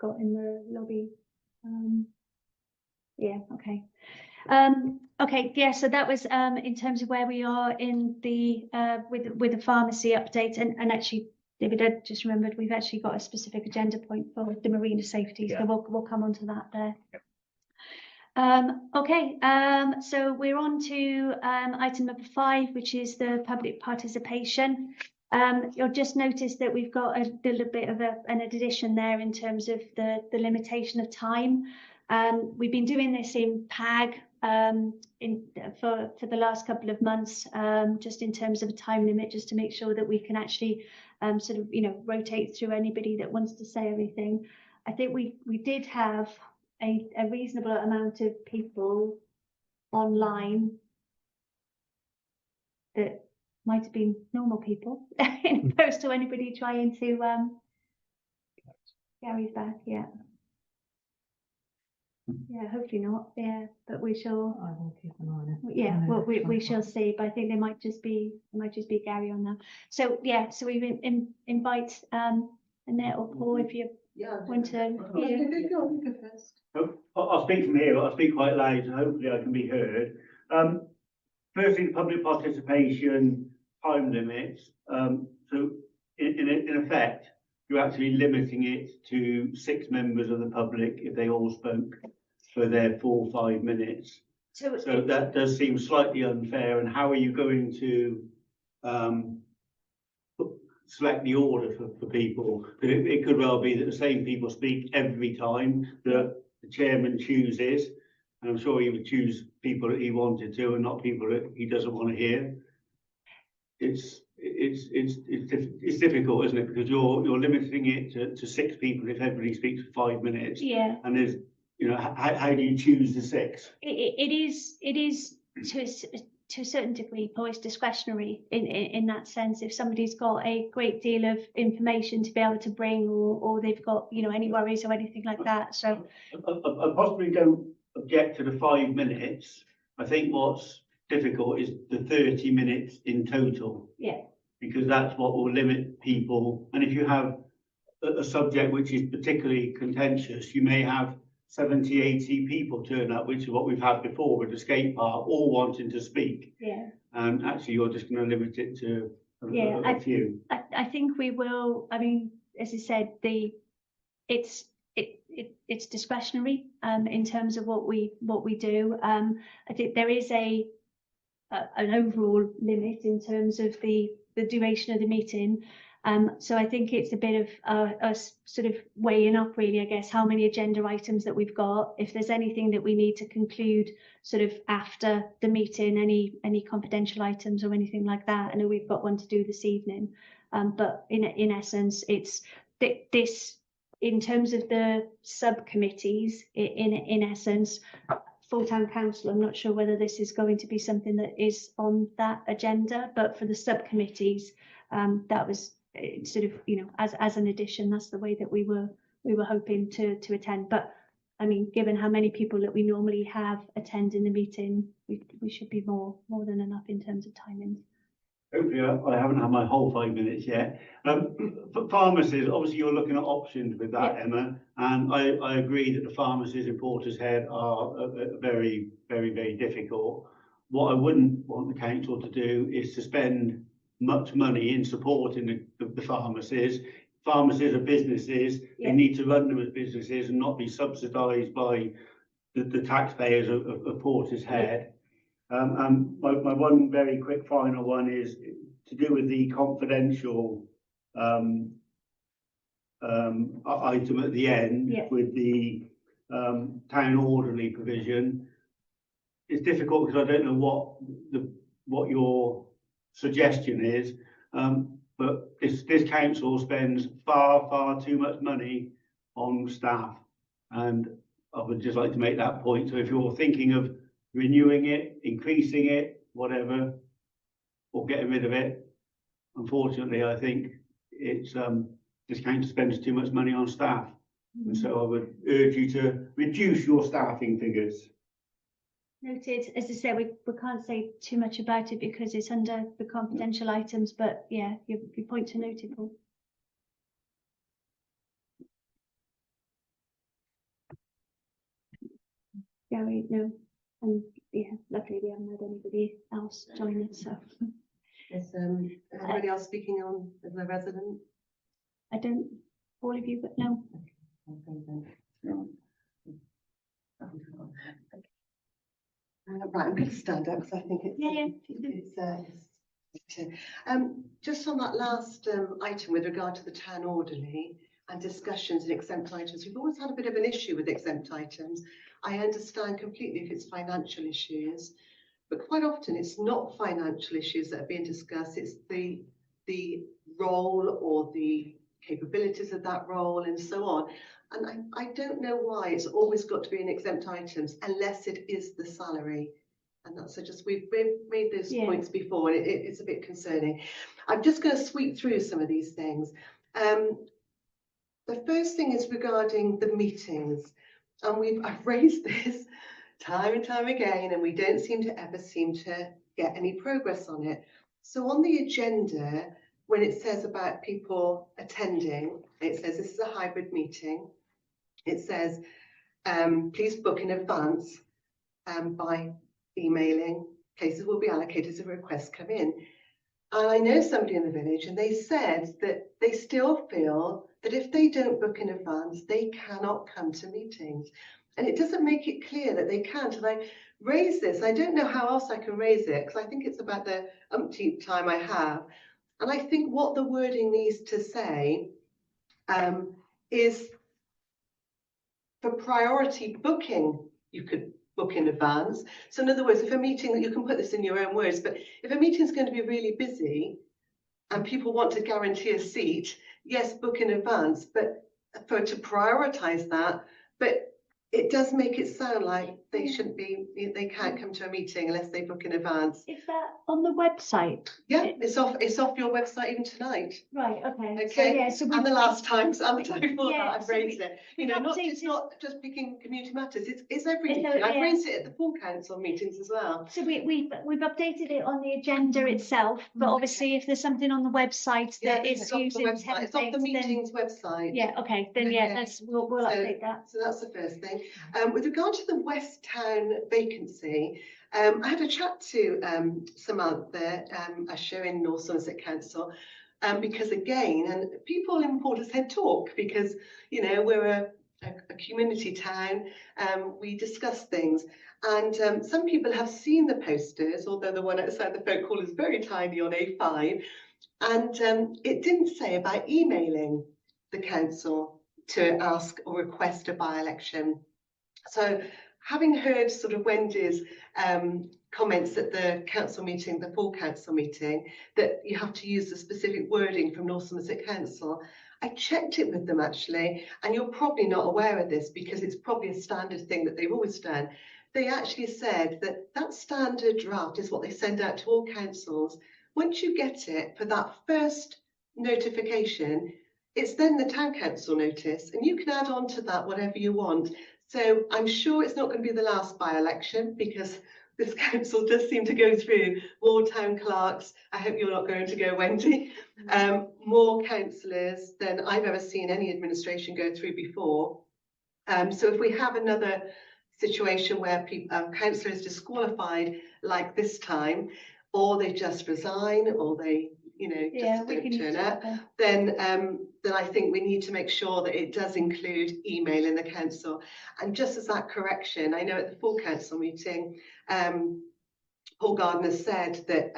got in the lobby. Yeah, okay. Okay, yeah, so that was in terms of where we are in the with the pharmacy update, and actually, David, I just remembered we've actually got a specific agenda point for the marina safety, so we'll come on to that there. Okay, so we're on to item number 5, which is the public participation. You'll just notice that we've got a little bit of an addition there in terms of the limitation of time. We've been doing this in PAG for the last couple of months, just in terms of a time limit, just to make sure that we can actually sort of, rotate through anybody that wants to say everything. I think we did have a reasonable amount of people online that might have been normal people, opposed to anybody trying to Gary's back, yeah. Yeah, hopefully not. Yeah, but we shall. I will keep an eye on it. Yeah, well, we shall see. But I think they might just be Gary on now. So yeah, so we invite Annette or Paul if you want to. I'll speak from here. I'll speak quite loud, and hopefully I can be heard. Firstly, the public participation time limits. So in effect, you're actually limiting it to 6 members of the public if they all spoke for their 4 or 5 minutes. So that does seem slightly unfair. And how are you going to select the order for people? Because it could well be that the same people speak every time that the chairman chooses. And I'm sure he would choose people that he wanted to and not people that he doesn't want to hear. It's difficult, isn't it? Because you're limiting it to 6 people if everybody speaks for 5 minutes. Yeah. And there's, how do you choose the 6? It is to a certain degree always discretionary in that sense. If somebody's got a great deal of information to be able to bring, or they've got any worries or anything like that. So I possibly don't object to the 5 minutes. I think what's difficult is the 30 minutes in total. Yeah. Because that's what will limit people. And if you have a subject which is particularly contentious, you may have 70, 80 people turn up, which is what we've had before with the skate park, all wanting to speak. Yeah. And actually, you're just going to limit it to a few. I think we will. I mean, as I said, it's discretionary in terms of what we do. I think there is an overall limit in terms of the duration of the meeting. So I think it's a bit of us sort of weighing up, really, I guess, how many agenda items that we've got. If there's anything that we need to conclude sort of after the meeting, any confidential items or anything like that. I know we've got one to do this evening, but in essence, it's this in terms of the subcommittees. In essence, full town council, I'm not sure whether this is going to be something that is on that agenda, but for the subcommittees, that was sort of, as an addition, that's the way that we were hoping to attend. But I mean, given how many people that we normally have attending the meeting, we should be more than enough in terms of timings. Hopefully, I haven't had my whole 5 minutes yet. For pharmacies, obviously you're looking at options with that, yeah. Emma, and I agree that the pharmacies in Portishead are very, very, very difficult. What I wouldn't want the council to do is to spend much money in supporting the pharmacies. Pharmacies are businesses. Yeah. They need to run them as businesses and not be subsidised by the taxpayers of Portishead. Yeah. My one very quick final one is to do with the confidential item at the end, yeah. With the town orderly provision. It's difficult because I don't know what your suggestion is, but this council spends far too much money on staff, and I would just like to make that point. So if you're thinking of renewing it, increasing it, whatever, or getting rid of it, unfortunately, I think it's this council spends too much money on staff, and so I would urge you to reduce your staffing figures. Noted. As I said, we can't say too much about it because it's under the confidential items, but yeah, your point to noted, Paul. Gary, no. And yeah, luckily we haven't had anybody else join us, so Is anybody else speaking on as a resident? I don't, all of you, but no. Right, I'm going to stand up because I think it's, Yeah. just on that last item with regard to the town orderly and discussions and exempt items, we've always had a bit of an issue with exempt items. I understand completely if it's financial issues, but quite often it's not financial issues that are being discussed, it's the role or the capabilities of that role and so on. And I don't know why it's always got to be an exempt items unless it is the salary. And that's just, we've made those points before, and it's a bit concerning. I'm just going to sweep through some of these things. The first thing is regarding the meetings, and I've raised this time and time again, and we don't seem to get any progress on it. So on the agenda, when it says about people attending, it says this is a hybrid meeting. It says, please book in advance by emailing. Places will be allocated as a request come in. And I know somebody in the village, and they said that they still feel that if they don't book in advance, they cannot come to meetings. And it doesn't make it clear that they can't. And I raise this, I don't know how else I can raise it, because I think it's about the umpteenth time I have. And I think what the wording needs to say is for priority booking, you could book in advance. So in other words, if a meeting, you can put this in your own words, but if a meeting is going to be really busy and people want to guarantee a seat, yes, book in advance, but to prioritize that, but it does make it sound like they shouldn't be, they can't come to a meeting unless they book in advance. Is that on the website? Yeah, it's off your website even tonight. Right, okay. Okay. So And the last times, and the time before Yeah, that, I've so raised it. You know, it's not just picking community matters. It's every meeting. I've raised it at the full council meetings as well. So we've updated it on the agenda itself, but obviously if there's something on the website that is using templates, it's off the meetings website. Yeah, okay, then yeah, we'll update that. So that's the first thing. With regard to the West Town vacancy, I had a chat to Samantha Usher in North Somerset Council, because again, and people in Portishead talk because, you know, we're a community town, we discuss things. And some people have seen the posters, although the one outside the folk hall is very tiny on A5. And it didn't say about emailing the council to ask or request a by-election. So having heard sort of Wendy's comments at the council meeting, the full council meeting, that you have to use the specific wording from North Somerset Council, I checked it with them actually, and you're probably not aware of this because it's probably a standard thing that they've always done. They actually said that that standard draft is what they send out to all councils. Once you get it for that first notification, it's then the town council notice, and you can add on to that whatever you want. So I'm sure it's not going to be the last by-election because this council does seem to go through more town clerks. I hope you're not going to go, Wendy. More councillors than I've ever seen any administration go through before. So if we have another situation where councillor is disqualified like this time, or they just resign, or they, you know, just don't turn up, then I think we need to make sure that it does include email in the council. And just as that correction, I know at the full council meeting, Paul Gardner said that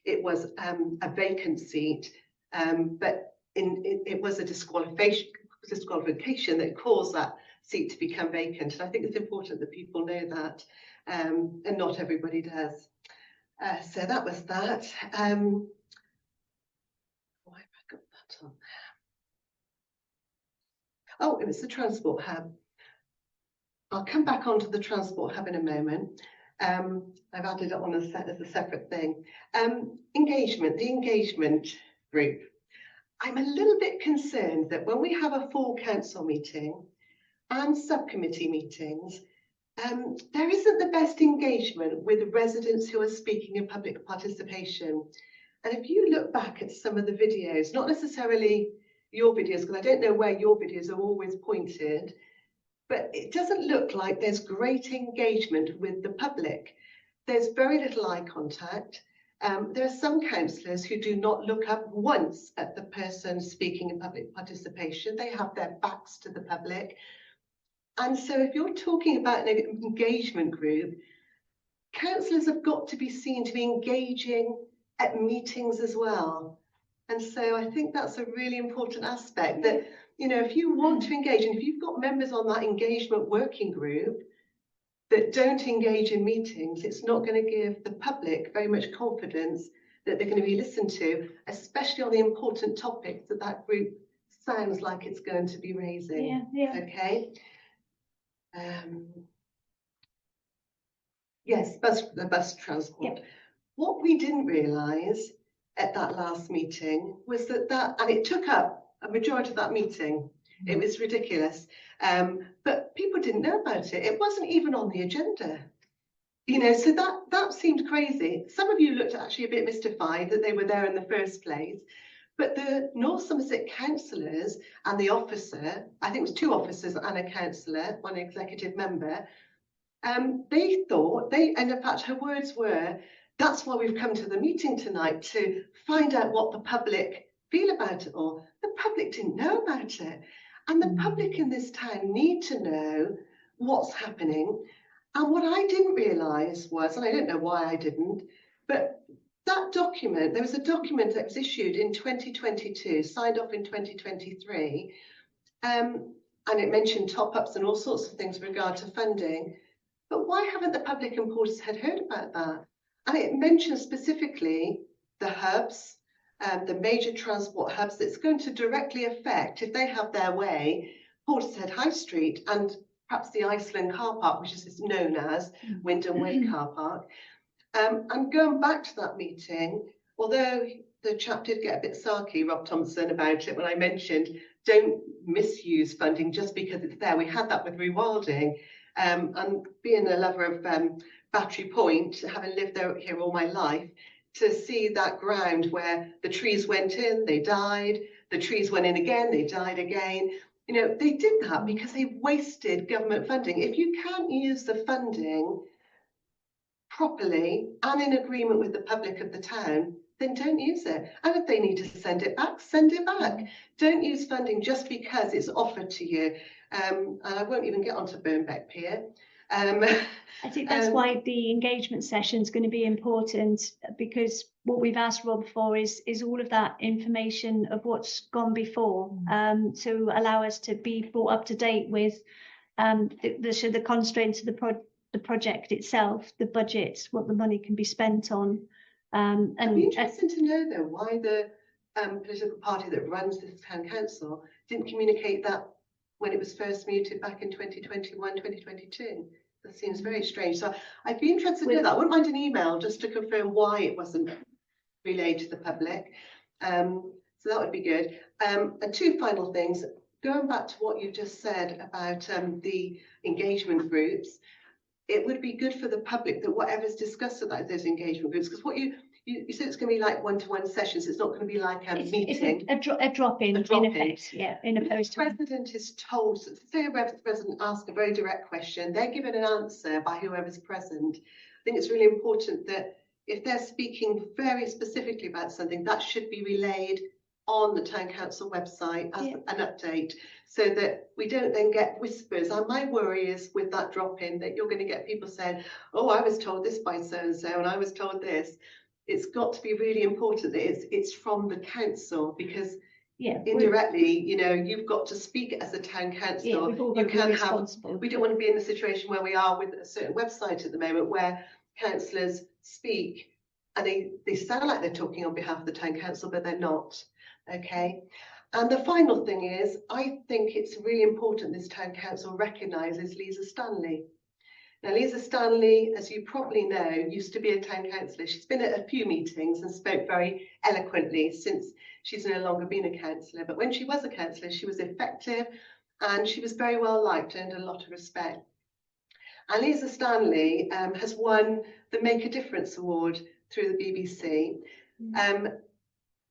it was a vacant seat, but it was a disqualification that caused that seat to become vacant. And I think it's important that people know that, and not everybody does. So that was that. Why have I got that on there? Oh, it was the transport hub. I'll come back onto the transport hub in a moment. I've added it on as a separate thing. Engagement, the engagement group. I'm a little bit concerned that when we have a full council meeting and subcommittee meetings, there isn't the best engagement with residents who are speaking in public participation. And if you look back at some of the videos, not necessarily your videos, because I don't know where your videos are always pointed, but it doesn't look like there's great engagement with the public. There's very little eye contact. There are some councillors who do not look up once at the person speaking in public participation. They have their backs to the public. And so if you're talking about an engagement group, councillors have got to be seen to be engaging at meetings as well. And so I think that's a really important aspect, that, you know, if you want to engage, and if you've got members on that engagement working group that don't engage in meetings, it's not going to give the public very much confidence that they're going to be listened to, especially on the important topics that that group sounds like it's going to be raising. Okay. Yes, the bus transport. What we didn't realise at that last meeting was that, and it took up a majority of that meeting. It was ridiculous. But people didn't know about it. It wasn't even on the agenda. You know, so that seemed crazy. Some of you looked actually a bit mystified that they were there in the first place. But the North Somerset councillors and the officer, I think it was 2 officers and a councillor, 1 executive member, they thought, and in fact her words were, that's why we've come to the meeting tonight, to find out what the public feel about it all. The public didn't know about it. And the public in this town need to know what's happening. And what I didn't realise was, and I don't know why I didn't, but that document, there was a document that was issued in 2022, signed off in 2023, and it mentioned top-ups and all sorts of things with regard to funding. But why haven't the public in Portishead heard about that? And it mentions specifically the hubs, the major transport hubs that's going to directly affect, if they have their way, Portishead High Street and perhaps the Iceland car park, which is known as Wyndham Way car park. And going back to that meeting, although the chap did get a bit sarky, Rob Thompson, about it when I mentioned don't misuse funding just because it's there. We had that with rewilding. And being a lover of Battery Point, having lived here all my life, to see that ground where the trees went in, they died, the trees went in again, they died again. You know, they did that because they wasted government funding. If you can't use the funding properly and in agreement with the public of the town, then don't use it. And if they need to send it back, send it back. Don't use funding just because it's offered to you. And I won't even get onto Burnbeck Pier. I think that's why the engagement session is going to be important, because what we've asked Rob for is all of that information of what's gone before, to allow us to be brought up to date with the constraints of the project itself, the budget, what the money can be spent on. And it'd be interesting to know though why the political party that runs this town council didn't communicate that when it was first muted back in 2021, 2022. That seems very strange. So I'd be interested to know that. I wouldn't mind an email just to confirm why it wasn't relayed to the public. So that would be good. And 2 final things. Going back to what you just said about the engagement groups, it would be good for the public that whatever's discussed about those engagement groups, because what you said it's going to be like one-to-one sessions. It's not going to be like a meeting. It's a drop-in, in effect, yeah, in opposed to. The president is told, say a president asks a very direct question, they're given an answer by whoever's present. I think it's really important that if they're speaking very specifically about something, that should be relayed on the town council website as an update, so that we don't then get whispers. And my worry is with that drop-in that you're going to get people saying, oh, I was told this by so-and-so and I was told this. It's got to be really important that it's from the council, because indirectly, you know, you've got to speak as a town council. You can have. We don't want to be in the situation where we are with a certain website at the moment, where councillors speak and they sound like they're talking on behalf of the town council, but they're not. Okay. And the final thing is, I think it's really important this town council recognises Lisa Stanley. Now, Lisa Stanley, as you probably know, used to be a town councillor. She's been at a few meetings and spoke very eloquently since she's no longer been a councillor. But when she was a councillor, she was effective and she was very well liked and a lot of respect. And Lisa Stanley has won the Make a Difference Award through the BBC.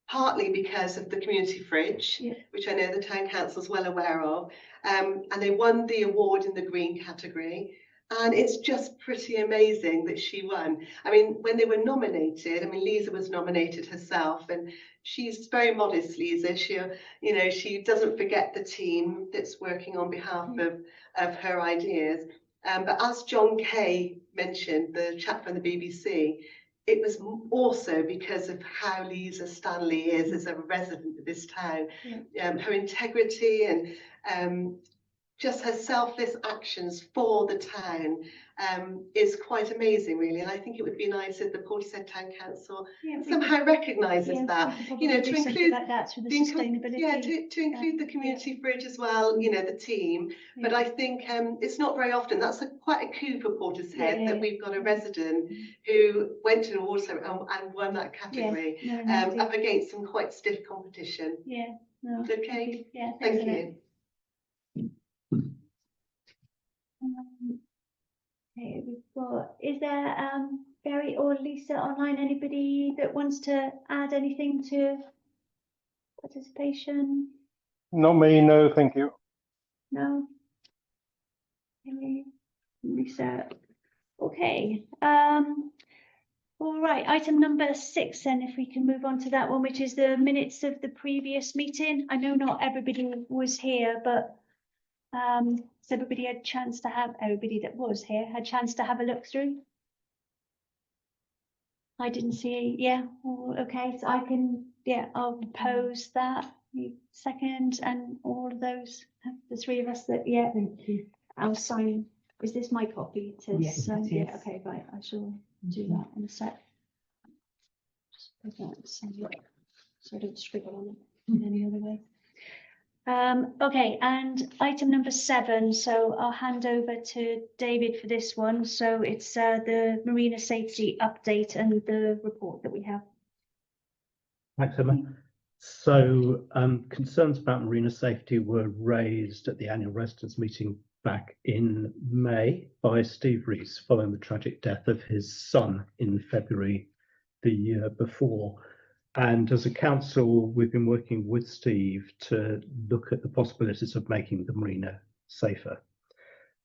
partly because of the community fridge, Yeah. which I know the town council's well aware of, and they won the award in the green category. And it's just pretty amazing that she won. I mean, when they were nominated, I mean, Lisa was nominated herself, and she's very modest, Lisa. She doesn't forget the team that's working on behalf of her ideas. But as John Kay mentioned, the chap from the BBC, it was also because of how Lisa Stanley is as a resident of this town. Her integrity and just her selfless actions for the town is quite amazing, really. And I think it would be nice if the Portishead Town Council somehow recognises that, to include like that through the sustainability. to include the community fridge as well, the team. But I think it's not very often. That's quite a coup for Portishead that we've got a resident who went to an award ceremony and won that category up against some quite stiff competition. Yeah. No, okay. Yeah. Thank you. Okay, we've got, is there Barry or Lisa online, anybody that wants to add anything to participation? Not me, no, thank you. No? Lisa, okay. All right, item number 6 then, if we can move on to that one, which is the minutes of the previous meeting. I know not everybody was here, but so everybody that was here had a chance to have a look through. I didn't see, okay, so I can, I'll propose that. Second, and all of those, the 3 of us that, Thank you. I'll sign. Is this my copy to Yes, sign? it Yeah, is. okay, right, I shall do that in a sec. Just put that somewhere, so I don't scribble on it in any other way. Okay, and item number 7, so I'll hand over to David for this one. So it's the marina safety update and the report that we have. Thanks, Emma. So concerns about marina safety were raised at the annual residents meeting back in May by Steve Rees following the tragic death of his son in February the year before. And as a council, we've been working with Steve to look at the possibilities of making the marina safer.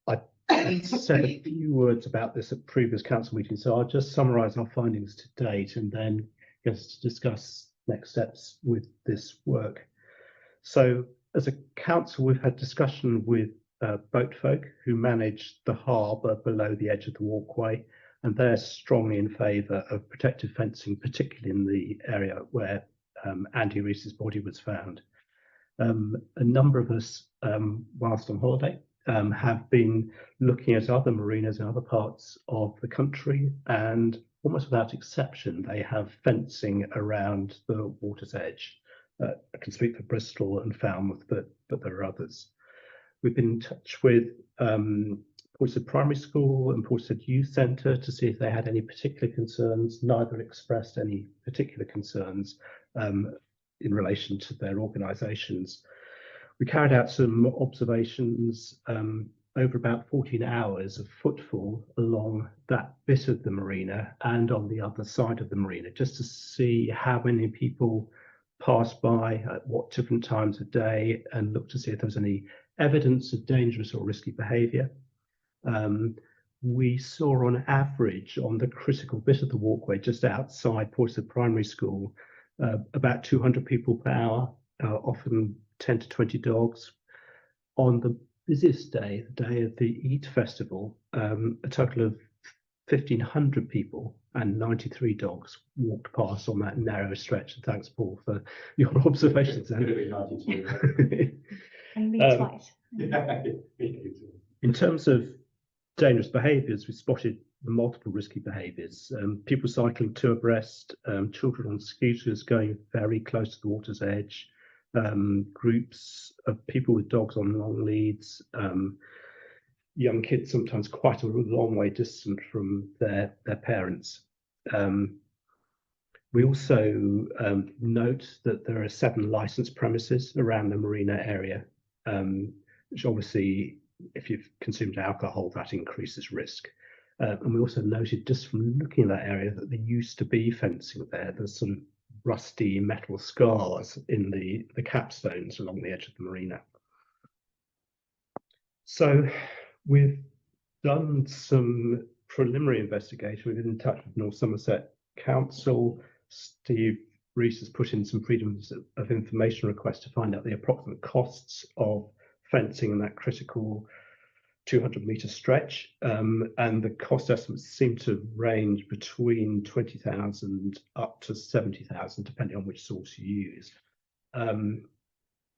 I said a few words about this at previous council meetings, so I'll just summarise our findings to date and then just discuss next steps with this work. So as a council, we've had discussion with boat folk who manage the harbour below the edge of the walkway, and they're strongly in favour of protective fencing, particularly in the area where Andy Rees's body was found. A number of us, whilst on holiday, have been looking at other marinas in other parts of the country, and almost without exception, they have fencing around the water's edge. I can speak for Bristol and Falmouth, but there are others. We've been in touch with Portishead Primary School and Portishead Youth Centre to see if they had any particular concerns. Neither expressed any particular concerns in relation to their organisations. We carried out some observations over about 14 hours of footfall along that bit of the marina and on the other side of the marina, just to see how many people passed by at what different times of day and look to see if there was any evidence of dangerous or risky behaviour. We saw on average on the critical bit of the walkway just outside Portishead Primary School about 200 people per hour, often 10 to 20 dogs. On the busiest day, the day of the Eat Festival, a total of 1,500 people and 93 dogs walked past on that narrow stretch. And thanks, Paul, for your observations. And me twice. In terms of dangerous behaviours, we spotted multiple risky behaviours. People cycling 2 abreast, children on scooters going very close to the water's edge, groups of people with dogs on long leads, young kids sometimes quite a long way distant from their parents. We also note that there are 7 licensed premises around the marina area, which obviously, if you've consumed alcohol, that increases risk. And we also noted just from looking at that area that there used to be fencing there. There's sort of rusty metal scars in the capstones along the edge of the marina. So we've done some preliminary investigation. We've been in touch with North Somerset Council. Steve Rees has put in some freedoms of information requests to find out the approximate costs of fencing in that critical 200-metre stretch, and the cost estimates seem to range between 20,000 up to 70,000, depending on which source you use.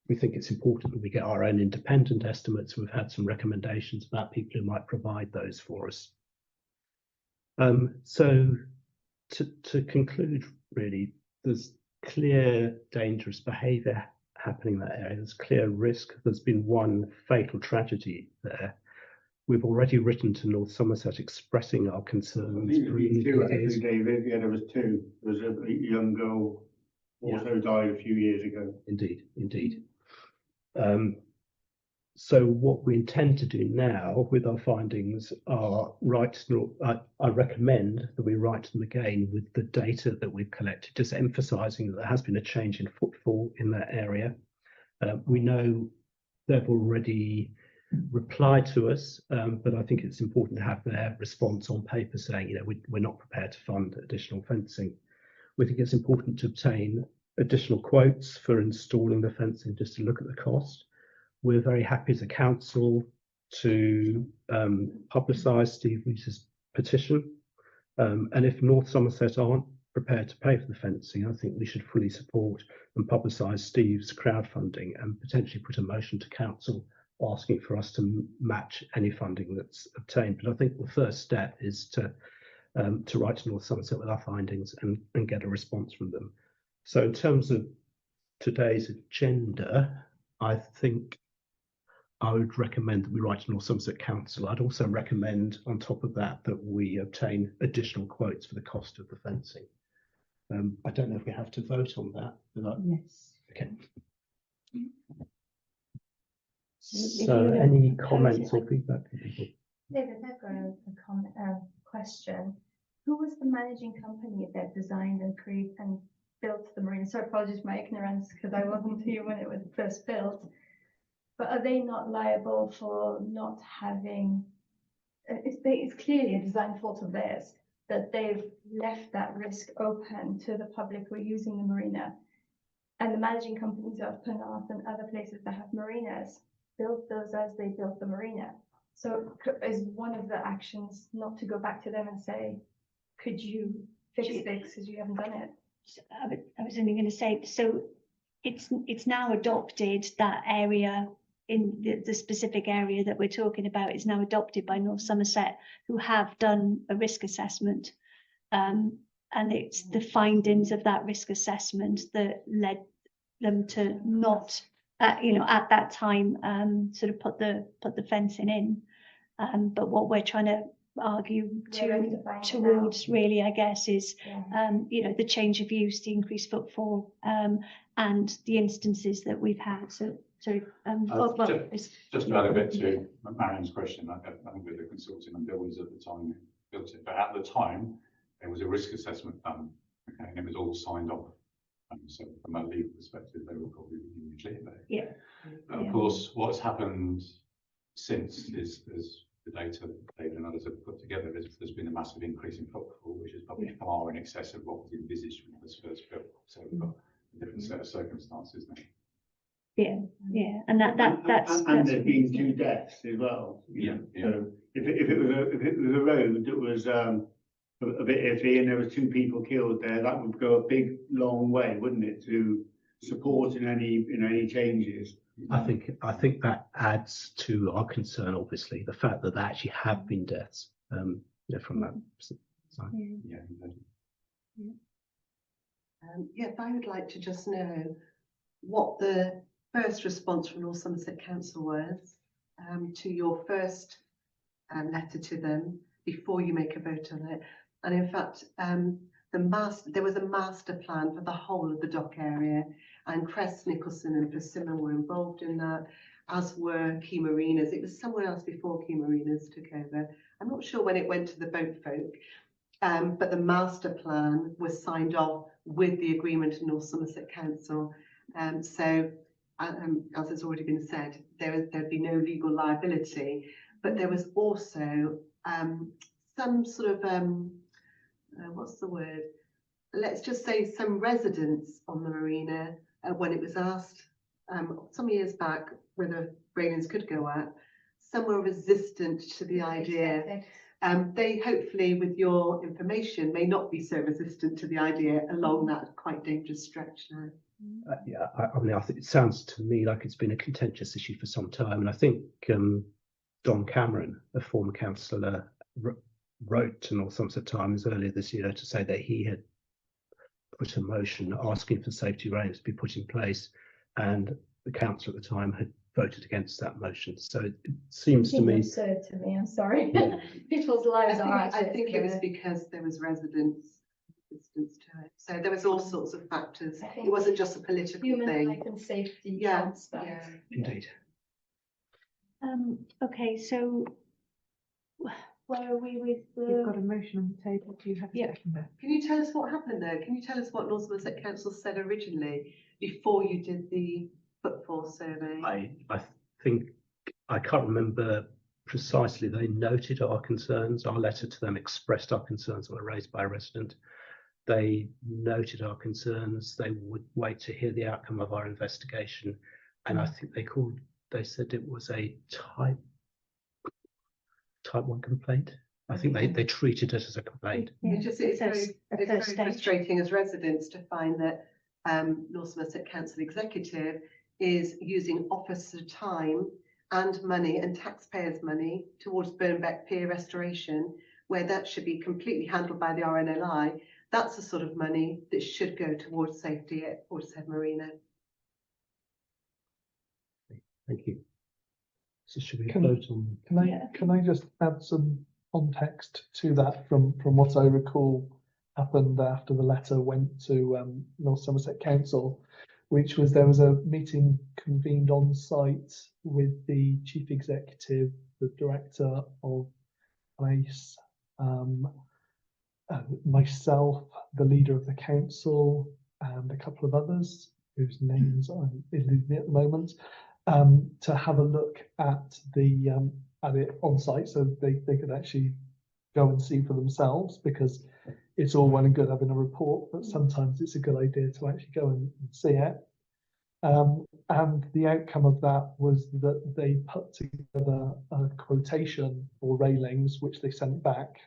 We think it's important that we get our own independent estimates. We've had some recommendations about people who might provide those for us. So to conclude, really, there's clear dangerous behaviour happening in that area. There's clear risk. There's been one fatal tragedy there. We've already written to North Somerset expressing our concerns. David, yeah, there was two. There was a young girl also died a few years ago. Indeed, indeed. So what we intend to do now with our findings are I recommend that we write to them again with the data that we've collected, just emphasising that there has been a change in footfall in that area. We know they've already replied to us, but I think it's important to have their response on paper saying, you know, we're not prepared to fund additional fencing. We think it's important to obtain additional quotes for installing the fencing, just to look at the cost. We're very happy as a council to publicise Steve Rees's petition, and if North Somerset aren't prepared to pay for the fencing, I think we should fully support and publicise Steve's crowdfunding and potentially put a motion to council asking for us to match any funding that's obtained. But I think the first step is to write to North Somerset with our findings and get a response from them. So in terms of today's agenda, I think I would recommend that we write to North Somerset Council. I'd also recommend on top of that that we obtain additional quotes for the cost of the fencing. I don't know if we have to vote on that. Yes. Okay. So any comments or feedback from people? David, I've got a question. Who was the managing company that designed and created and built the marina? So apologies for my ignorance because I wasn't here when it was first built. But are they not liable for not having? It's clearly a design fault of theirs that they've left that risk open to the public who are using the marina, and the managing companies of Penarth and other places that have marinas built those as they built the marina. So is one of the actions not to go back to them and say, could you fix this because you haven't done it? I was only going to say, so it's now adopted, that area in the specific area that we're talking about is now adopted by North Somerset, who have done a risk assessment, and it's the findings of that risk assessment that led them to not at that time sort of put the fencing in, but what we're trying to argue towards really, I guess, is the change of use, the increased footfall, and the instances that we've had. Just to add a bit to Marion's question, I think we're the consulting and builders at the time we built it, but at the time there was a risk assessment done, okay, and it was all signed off. So from a legal perspective, they were probably really clear there. Yeah. But of course, what's happened since is the data that David and others have put together is there's been a massive increase in footfall, which is probably far in excess of what was envisaged when it was first built. So we've got a different set of circumstances now. Yeah, and that's there's been 2 deaths as well. Yeah. So if it was a road that was a bit iffy and there was 2 people killed there, that would go a big long way, wouldn't it, to supporting any changes? I think that adds to our concern, obviously, the fact that there actually have been deaths from that side. Yes, I would like to just know what the first response from North Somerset Council was to your first letter to them before you make a vote on it. And in fact, there was a master plan for the whole of the dock area, and Crest Nicholson and Persimmon were involved in that, as were Key Marinas. It was someone else before Key Marinas took over. I'm not sure when it went to the boat folk, but the master plan was signed off with the agreement of North Somerset Council. So, as has already been said, there'd be no legal liability, but there was also some sort of what's the word? Let's just say some residents on the marina when it was asked some years back whether railings could go up, some were resistant to the idea. They hopefully, with your information, may not be so resistant to the idea along that quite dangerous stretch now. Yeah, I mean, I think it sounds to me like it's been a contentious issue for some time, and I think Don Cameron, a former councillor, wrote to North Somerset Times earlier this year to say that he had put a motion asking for safety railings to be put in place, and the council at the time had voted against that motion. So it seems to me absurd to me. I'm sorry. Yeah. People's lives are. I think it was because there was resistance to it. So there was all sorts of factors. It wasn't just a political Human thing. life and safety. Yeah, counts first. yeah. indeed. Okay, so where are we with You've got the? a motion on the table. Do you have a Yeah. seconder? Can you tell us what happened though? Can you tell us what North Somerset Council said originally before you did the footfall survey? I think I can't remember precisely. They noted our concerns. Our letter to them expressed our concerns that were raised by a resident. They noted our concerns. They would wait to hear the outcome of our investigation, and I think they said it was a type 1 complaint. I think they treated it as a complaint. Yeah, It's the very, first it's very stage. frustrating as residents to find that North Somerset Council Executive is using officer time and money and taxpayers' money towards Burnbeck Pier restoration, where that should be completely handled by the RNLI. That's the sort of money that should go towards safety at Portishead Marina. Thank you. So should we Can- vote on? Can I just add some context to that from what I recall happened after the letter went to North Somerset Council, which was there was a meeting convened on site with the chief executive, the director of place, myself, the leader of the council, and a couple of others whose names are eluding me at the moment, to have a look at it on site, so they could actually go and see for themselves, because it's all well and good having a report, but sometimes it's a good idea to actually go and see it. And the outcome of that was that they put together a quotation for railings, which they sent back.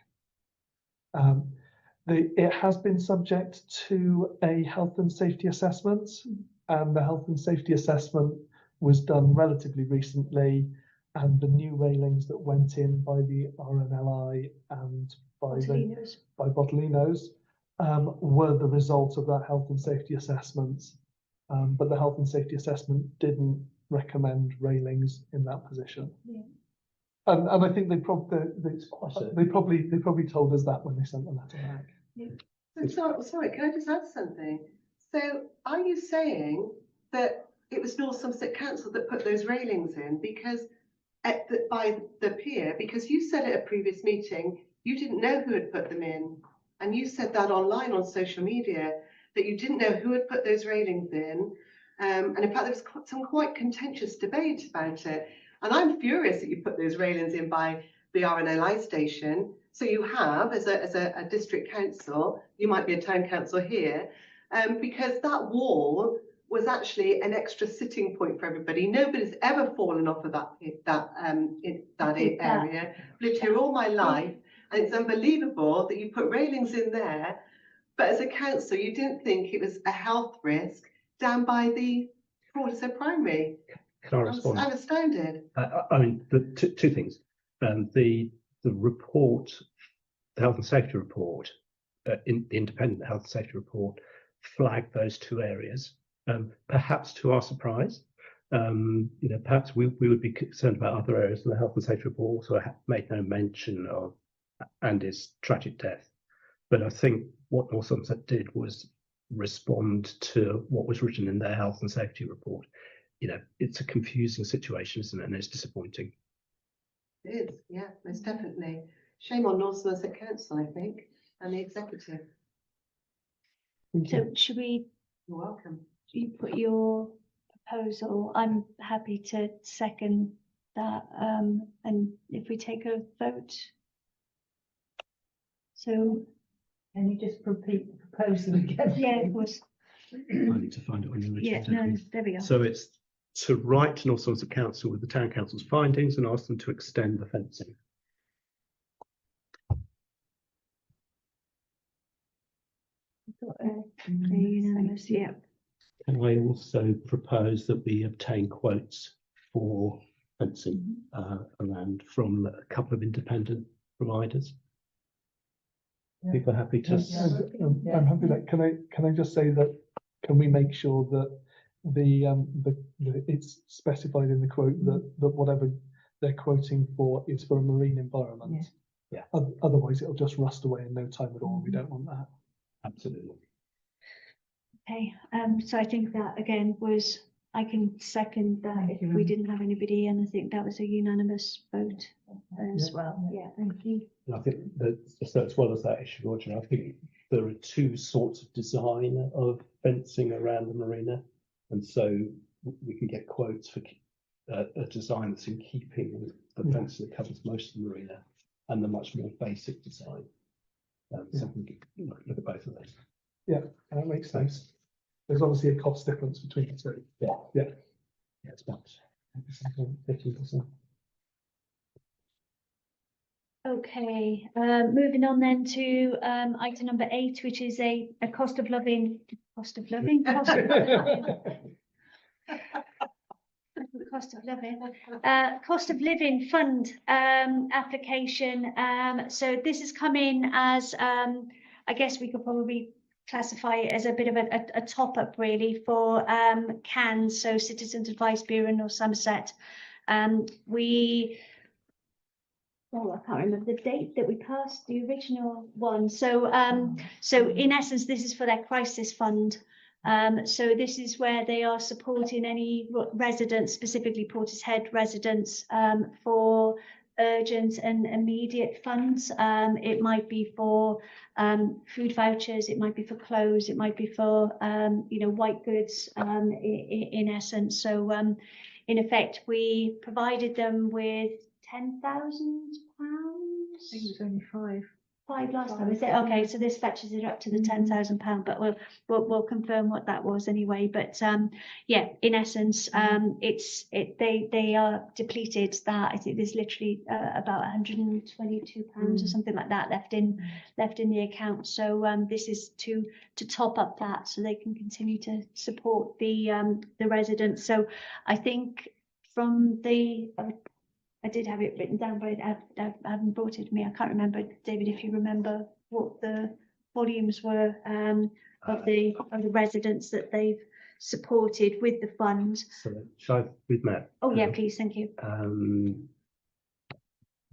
It has been subject to a health and safety assessment, and the health and safety assessment was done relatively recently, and the new railings that went in by the RNLI and by Bottolinos were the result of that health and safety assessment. But the health and safety assessment didn't recommend railings in that position. Yeah. And I think they probably told us that when they sent the letter back. Sorry, can I just add something? So are you saying that it was North Somerset Council that put those railings in because by the pier? Because you said at a previous meeting you didn't know who had put them in, and you said that online on social media that you didn't know who had put those railings in, and in fact there was some quite contentious debate about it. And I'm furious that you put those railings in by the RNLI station. So you have, as a district council, you might be a town council here, because that wall was actually an extra sitting point for everybody. Nobody's ever fallen off of that area. Lived here all my life, and it's unbelievable that you put railings in there. But as a council, you didn't think it was a health risk down by the Portishead Primary. Can I respond? I'm astounded. I mean, the two things. The report, the health and safety report, the independent health and safety report, flagged those two areas. Perhaps to our surprise, perhaps we would be concerned about other areas. And the health and safety report also made no mention of Andy's tragic death. But I think what North Somerset did was respond to what was written in their health and safety report. It's a confusing situation, isn't it? And it's disappointing. It is, yeah, most definitely. Shame on North Somerset Council, I think, and the executive. Thank So you. should we, You're welcome. you put your proposal? I'm happy to second that, and if we take a vote. So, Can you just repeat the proposal again? yeah, it was, I need to find it on the yeah, original. no, there we go. So it's to write to North Somerset Council with the Town Council's findings and ask them to extend the fencing. Unanimous, yeah. Can I also propose that we obtain quotes for fencing around from a couple of independent providers? Yeah. People are happy to. Yeah. I'm happy that, can I just say that, can we make sure that it's specified in the quote that whatever they're quoting for is for a marine environment? Yeah. Otherwise it'll just rust away in no time at all. We don't want that. Absolutely. Okay, so I think that again was, I can second that Thank if you, we Em. didn't have anybody, and I think that was a unanimous vote as Yeah. well. Yeah, thank you. And I think that, so as well as that issue, Roger, I think there are two sorts of design of fencing around the marina. And so we can get quotes for a design that's in keeping with the fence that covers most of the marina and the much more basic design. So we can look at both of those. That makes sense. There's obviously a cost difference between the two. Yeah, it's about 15%. Okay, moving on then to item number 8, which is a cost of living cost of living fund. Application. So this has come in as I guess we could probably classify it as a bit of a top up really for CANS, so Citizens Advice Bureau in North Somerset. I can't remember the date that we passed the original one. So, so in essence, this is for their crisis fund. So this is where they are supporting any residents, specifically Portishead residents, for urgent and immediate funds. It might be for food vouchers, it might be for clothes, it might be for white goods, in essence. So in effect, we provided them with £10,000. I think it was only 5. 5 last time, is it? Okay, so this fetches it up to the £10,000, but we'll confirm what that was anyway. But yeah, in essence, they are depleted. That I think there's literally about £122 or something like that left in the account. So this is to top up that so they can continue to support the residents. So I think from the I did have it written down, but I haven't brought it with me. I can't remember, David, if you remember what the volumes were of the residents that they've supported with the fund. So shall I read that? Oh yeah, please, thank you.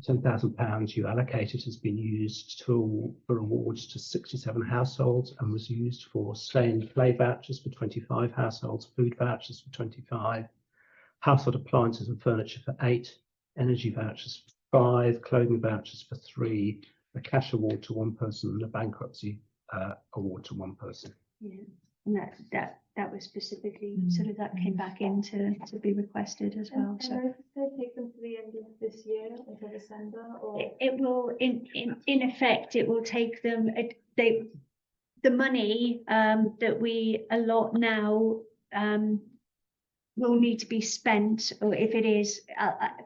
£10,000 you allocated has been used for awards to 67 households and was used for stay and play vouchers for 25 households, food vouchers for 25, household appliances and furniture for 8, energy vouchers for 5, clothing vouchers for 3, a cash award to 1 person and a bankruptcy award to 1 person. Yeah, and that was specifically sort of that came back in to be requested as well. So And they take them to the end of this year until December, or it will in effect it will take them the money that we allot now will need to be spent, or if it is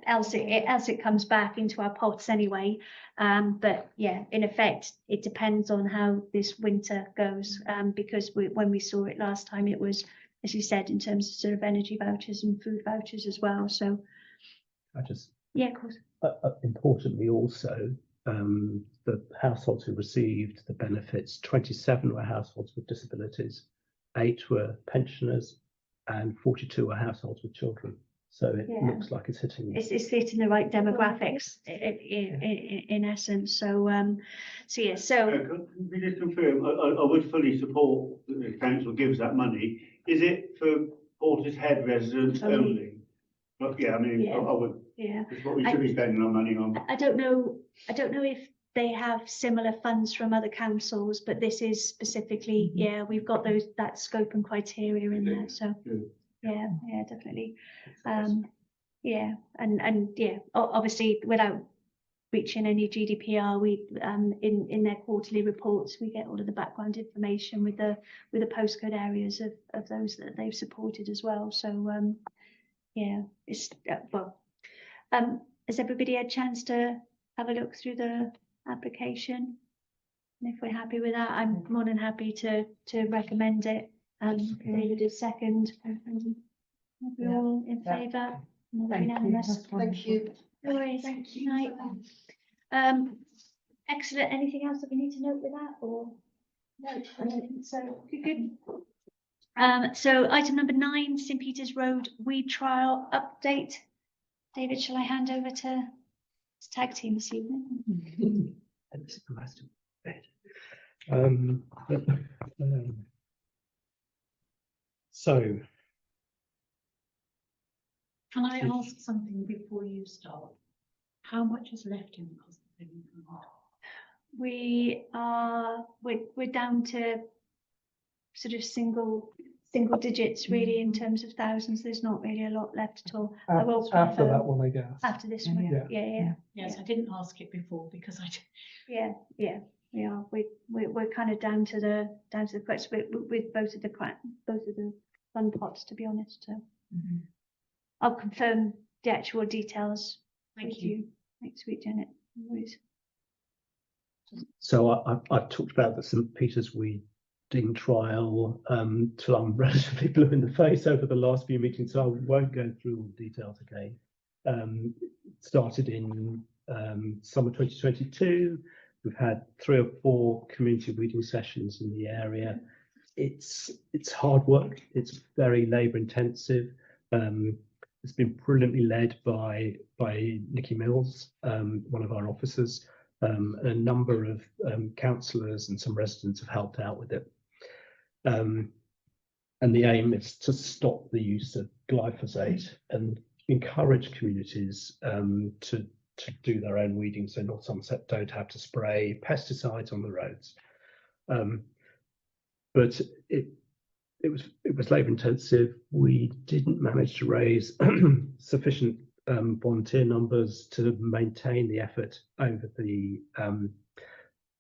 else it comes back into our pots anyway. But yeah, in effect it depends on how this winter goes, because when we saw it last time, it was, as you said, in terms of sort of energy vouchers and food vouchers as well. So yeah, of course. Importantly also, the households who received the benefits, 27 were households with disabilities, 8 were pensioners, and 42 are households with children. So it looks like it's hitting. It's hitting the right demographics in essence. So yeah. So Can we just confirm? I would fully support that the council gives that money. Is it for Portishead residents only? But yeah, I mean, I would. Yeah. It's what we should be spending our money on. I don't know if they have similar funds from other councils, but this is specifically, yeah, we've got that scope and criteria in there, so. Good. Yeah, definitely. Yeah, and yeah, obviously without breaching any GDPR, we in their quarterly reports we get all of the background information with the postcode areas of those that they've supported as well. So yeah, it's well. Has everybody had a chance to have a look through the application? And if we're happy with that, I'm more than happy to recommend it. David is second. Are we all in favour? Thank you. That's Thank wonderful. you. No worries. Thank you. Excellent. Anything else that we need to note with that, or? No, I don't think so. Good. So item number 9, St Peter's Road weed trial update. David, shall I hand over to this tag team this evening? And this is the last bit. So, Can I ask something before you start? How much is left in the cost of living fund? We're down to sort of single digits really in terms of thousands. There's not really a lot left at all. I will After confirm that one, I guess. after this one. Yeah. Yeah. Yes, I didn't ask it before because I. Yeah, we are. We're kind of down to the question with both of the fund pots, to be honest. So I'll confirm the actual details with you next week, Janet. No worries. so I've talked about the St Peter's weeding trial till I'm relatively blue in the face over the last few meetings, so I won't go through all the details again. Started in summer 2022. We've had 3 or 4 community weeding sessions in the area. It's hard work. It's very labour intensive. It's been brilliantly led by Nikki Mills, one of our officers. A number of councillors and some residents have helped out with it. And the aim is to stop the use of glyphosate and encourage communities to do their own weeding, so North Somerset don't have to spray pesticides on the roads. But it was labour intensive. We didn't manage to raise sufficient volunteer numbers to maintain the effort over the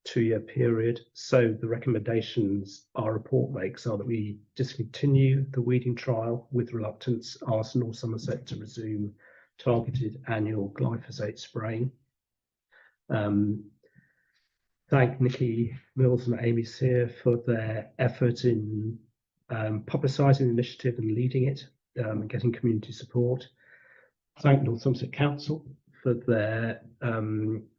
2-year period. So the recommendations our report makes are that we discontinue the weeding trial with reluctance, ask North Somerset to resume targeted annual glyphosate spraying. Thank Nikki Mills and Amy Sear for their effort in publicising the initiative and leading it and getting community support. Thank North Somerset Council for their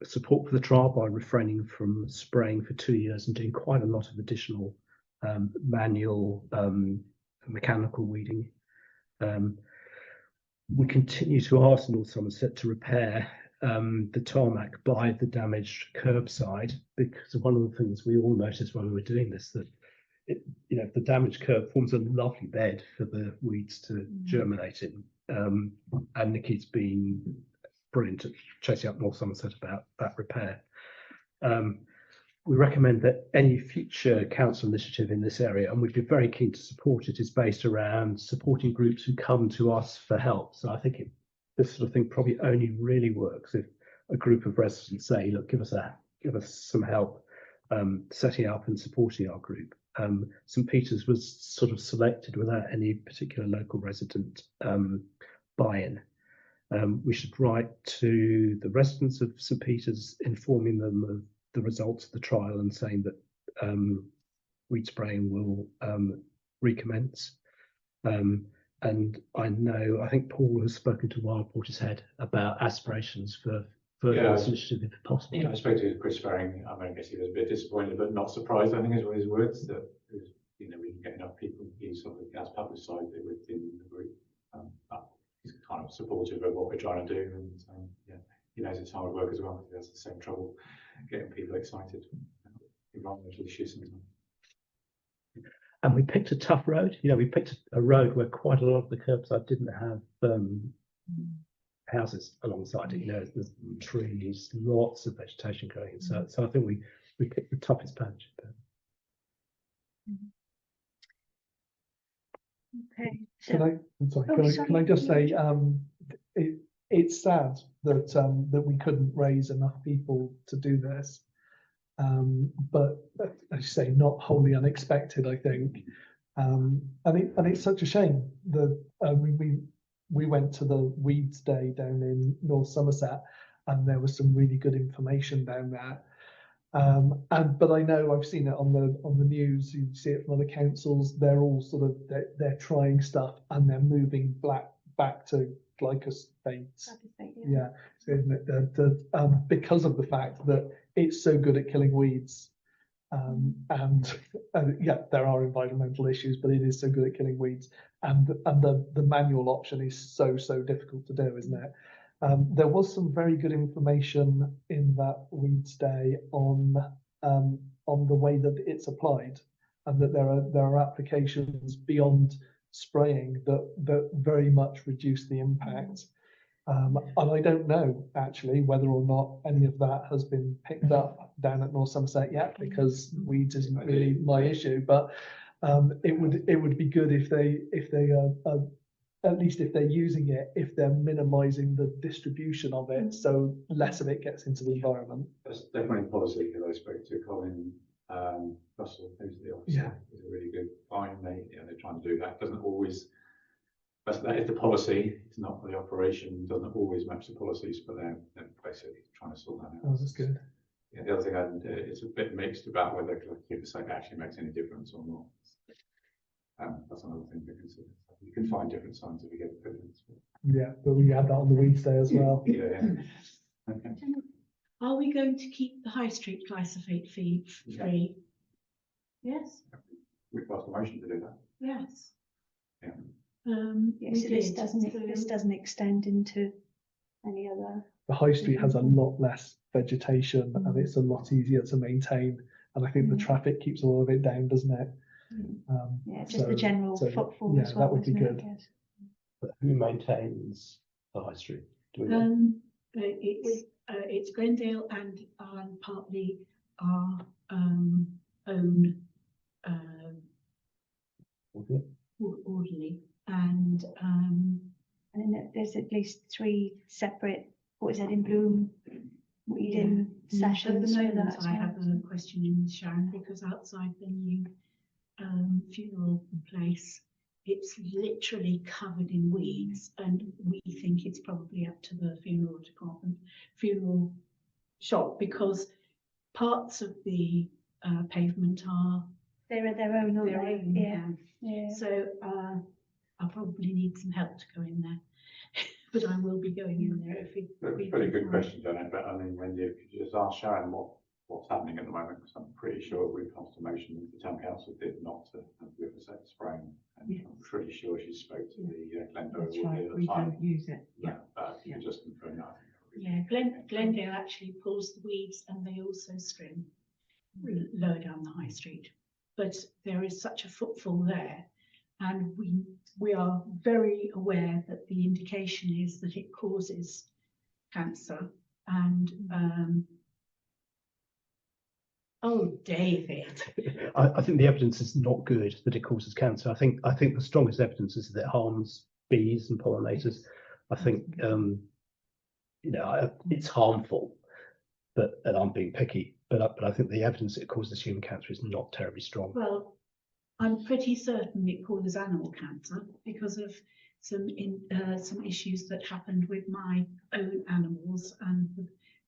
support for the trial by refraining from spraying for 2 years and doing quite a lot of additional manual mechanical weeding. We continue to ask North Somerset to repair the tarmac by the damaged curbside, because one of the things we all noticed when we were doing this, that the damaged curb forms a lovely bed for the weeds to germinate in. And Nikki's been brilliant at chasing up North Somerset about that repair. We recommend that any future council initiative in this area, and we'd be very keen to support it, is based around supporting groups who come to us for help. So I think this sort of thing probably only really works if a group of residents say, look, give us some help setting up and supporting our group. St Peter's was sort of selected without any particular local resident buy-in. We should write to the residents of St Peter's, informing them of the results of the trial and saying that weed spraying will recommence. And I think Paul has spoken to Wild Portishead about aspirations for this initiative if possible. Yeah, I spoke to Chris Farring. I guess he was a bit disappointed, but not surprised, I think, is one of his words, that we can get enough people. He sort of has publicised it within the group. But he's kind of supportive of what we're trying to do, and he knows it's hard work as well. He has the same trouble getting people excited. Environmental issues sometimes. And we picked a tough road. We picked a road where quite a lot of the curbside didn't have houses alongside it. You know, there's trees, lots of vegetation growing. So I think we picked the toughest patch. Okay. Can I, I'm sorry, Oh, can I just say, sorry. it's sad that that we couldn't raise enough people to do this. But as you say, not wholly unexpected, I think. And it's such a shame that we went to the Weeds Day down in North Somerset, and there was some really good information down there. But I know I've seen it on the news. You see it from other councils. They're all sort of they're trying stuff and they're moving back to glyphosate. Yeah, so isn't it because of the fact that it's so good at killing weeds. And yeah, there are environmental issues, but it is so good at killing weeds. And the manual option is so difficult to do, isn't it? There was some very good information in that Weeds Day on the way that it's applied, and that there are applications beyond spraying that very much reduce the impact. And I don't know actually whether or not any of that has been picked up down at North Somerset yet, because weeds isn't really my issue. But it would be good if they at least if they're using it, if they're minimising the distribution of it, so less of it gets into the environment. That's definitely policy, because I spoke to Colin Russell, who's the officer. He's a really good client. They're trying to do that. Doesn't always. That is the policy. It's not the operation. Doesn't always match the policies, but they're basically trying to sort that out. Oh, that's good. Yeah, the other thing, it's a bit mixed about whether glyphosate actually makes any difference or not. That's another thing to consider. You can find different scientific evidence. Yeah, but we had that on the Weeds Day as well. Yeah. Okay. Are we going to keep the high street glyphosate fee free? Yes. We've passed a motion to do that. Yes. Yeah. Yes, so this doesn't extend into any other. The high street has a lot less vegetation and it's a lot easier to maintain. And I think the traffic keeps all of it down, doesn't it? Yeah, just the general footfall yeah, as well. that would be good. But who maintains the high street? Do we know? It's Glendale and partly our own orderly, and then there's at least 3 separate, what is that, in Bloom, weeding sessions. At the for moment, that as I well. have a question in Sharon, because outside the new funeral place, it's literally covered in weeds, and we think it's probably up to the funeral department, funeral shop, because parts of the pavement are They're their own, aren't their they? own. Yeah. So I probably need some help to go in there, but I will be going in there if it. Pretty good question, Janet. But I mean, when you just ask Sharon what's happening at the moment, because I'm pretty sure we passed a motion that the town council did not to have glyphosate spraying, and I'm pretty sure she spoke to the Glendale That's at right, the we time. don't use it. Yeah, but if you just confirm that. Yeah, Glendale actually pulls the weeds, and they also string lower down the high street. But there is such a footfall there, and we are very aware that the indication is that it causes cancer. And oh, David. I think the evidence is not good that it causes cancer. I think the strongest evidence is that it harms bees and pollinators. I think it's harmful, and I'm being picky, but I think the evidence that it causes human cancer is not terribly strong. Well, I'm pretty certain it causes animal cancer because of some issues that happened with my own animals, and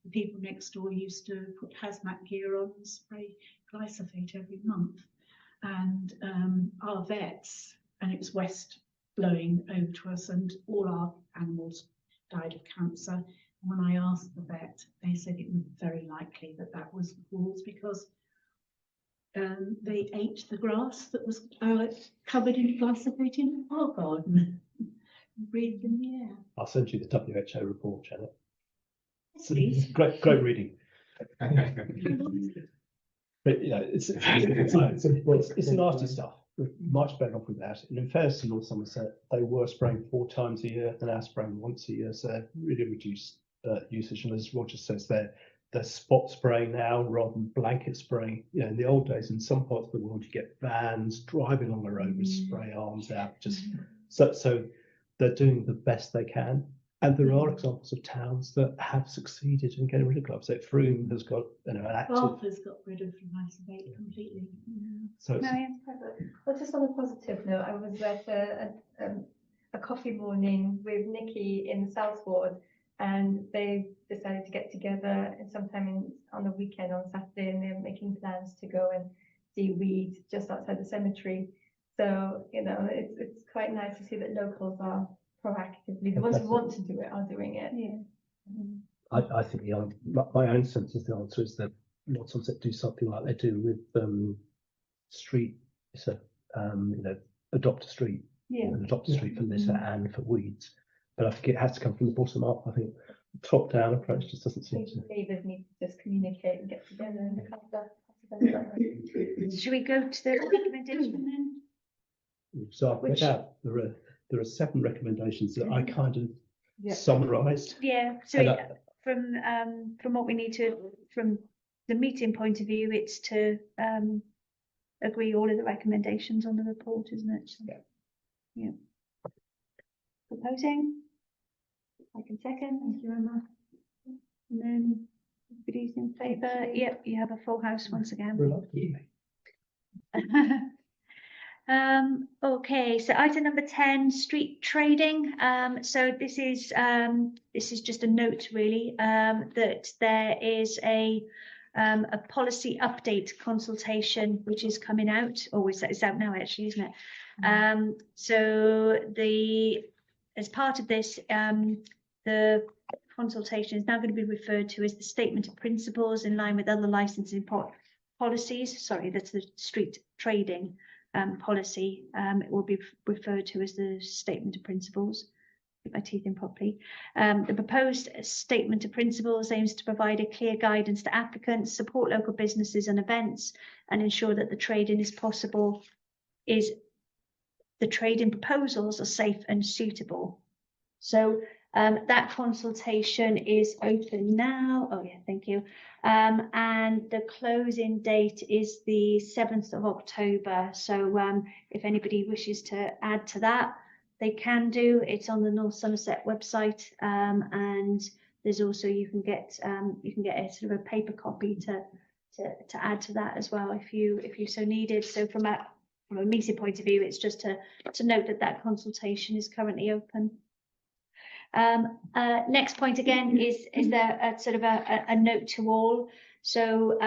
the people next door used to put hazmat gear on and spray glyphosate every month, and our vets, and it was west blowing over to us, and all our animals died of cancer. And when I asked the vet, they said it was very likely that was the cause, because they ate the grass that was covered in glyphosate in our garden. Breathed in the air. I'll send you the WHO report, Janet. Please. Great reading. But it's nasty stuff. we're much better off with that. And in fairness to North Somerset, they were spraying 4 times a year, and now spraying once a year, so they're really reduced usage. And as Roger says, they're spot spraying now rather than blanket spraying. You know, in the old days, in some parts of the world, you get vans driving on the road with spray arms out. Just so they're doing the best they can. And there are examples of towns that have succeeded in getting rid of gloves. So Frome has got, you know, an active. Bath has got rid of glyphosate completely. So it's, Well, just on a positive note, I was at a coffee morning with Nikki in Southward, and they decided to get together sometime on the weekend on Saturday, and they're making plans to go and see weeds just outside the cemetery. So, you know, it's quite nice to see that locals are proactively, the ones who want to do it are doing it. I think my own sense is the answer is that North Somerset do something like they do with street, so you know, adopt a street, and adopt a street for litter and for weeds. But I think it has to come from the bottom up. I think the top down approach just doesn't seem to. Neighbours need to just communicate and get together and look after. Should we go to the recommendation then? So I've read out there are 7 recommendations that I kind of summarised. Yeah, so from what we need to, from the meeting point of view, it's to agree all of the recommendations on the report, isn't it? So, yeah. Proposing? I can second. Thank you, Emma. And then everybody's in favour. Yep, you have a full house once again. Reluctantly. Okay, so item number 10, street trading. So this is just a note really, that there is a policy update consultation which is coming out, or it's out now actually, isn't it? So as part of this, the consultation is now going to be referred to as the statement of principles in line with other licensing policies. Sorry, that's the street trading policy. It will be referred to as the statement of principles. Get my teeth in properly. The proposed statement of principles aims to provide a clear guidance to applicants, support local businesses and events, and ensure that the trading is possible. The trading proposals are safe and suitable. So that consultation is open now. Oh yeah, thank you. And the closing date is the 7th of October. So if anybody wishes to add to that, they can do. It's on the North Somerset website, and there's also you can get a sort of a paper copy to add to that as well if you so needed. So from a meeting point of view, it's just to note that consultation is currently open. Next point again is there a sort of a note to all. So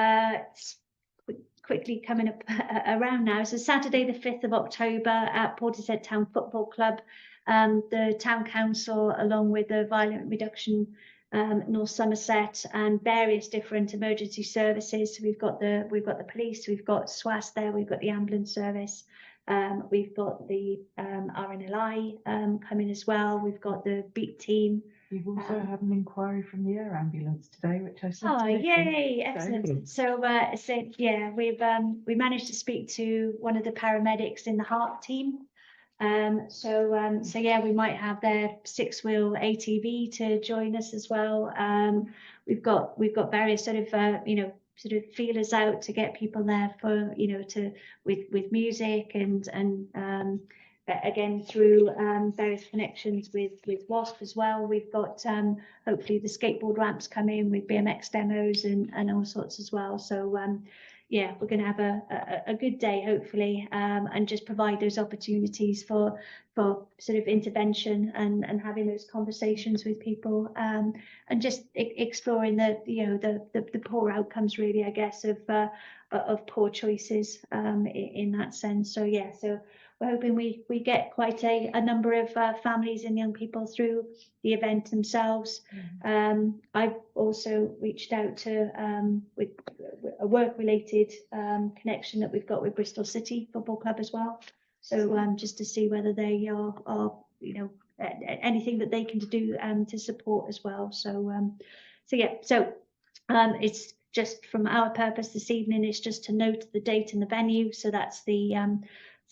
quickly coming up around now. So Saturday the 5th of October at Portishead Town Football Club, the Town Council along with the Violent Reduction North Somerset and various different emergency services. So we've got the police, we've got SWAS there, we've got the ambulance service. We've got the RNLI coming as well. We've got the beat team. You've also had an inquiry from the air ambulance today, which I sent. Oh, yay! Excellent. So yeah, we managed to speak to one of the paramedics in the heart team. So yeah, we might have their 6-wheel ATV to join us as well. We've got various sort of feelers out to get people there for with music and again through various connections with WASP as well. We've got hopefully the skateboard ramps come in with BMX demos and all sorts as well. So yeah, we're going to have a good day hopefully, and just provide those opportunities for sort of intervention and having those conversations with people, and just exploring the poor outcomes really, I guess, of poor choices in that sense. So yeah, so we're hoping we get quite a number of families and young people through the event themselves. I've also reached out to with a work-related connection that we've got with Bristol City Football Club as well. So just to see whether they are anything that they can do to support as well. So yeah, so it's just from our purpose this evening, it's just to note the date and the venue. So that's the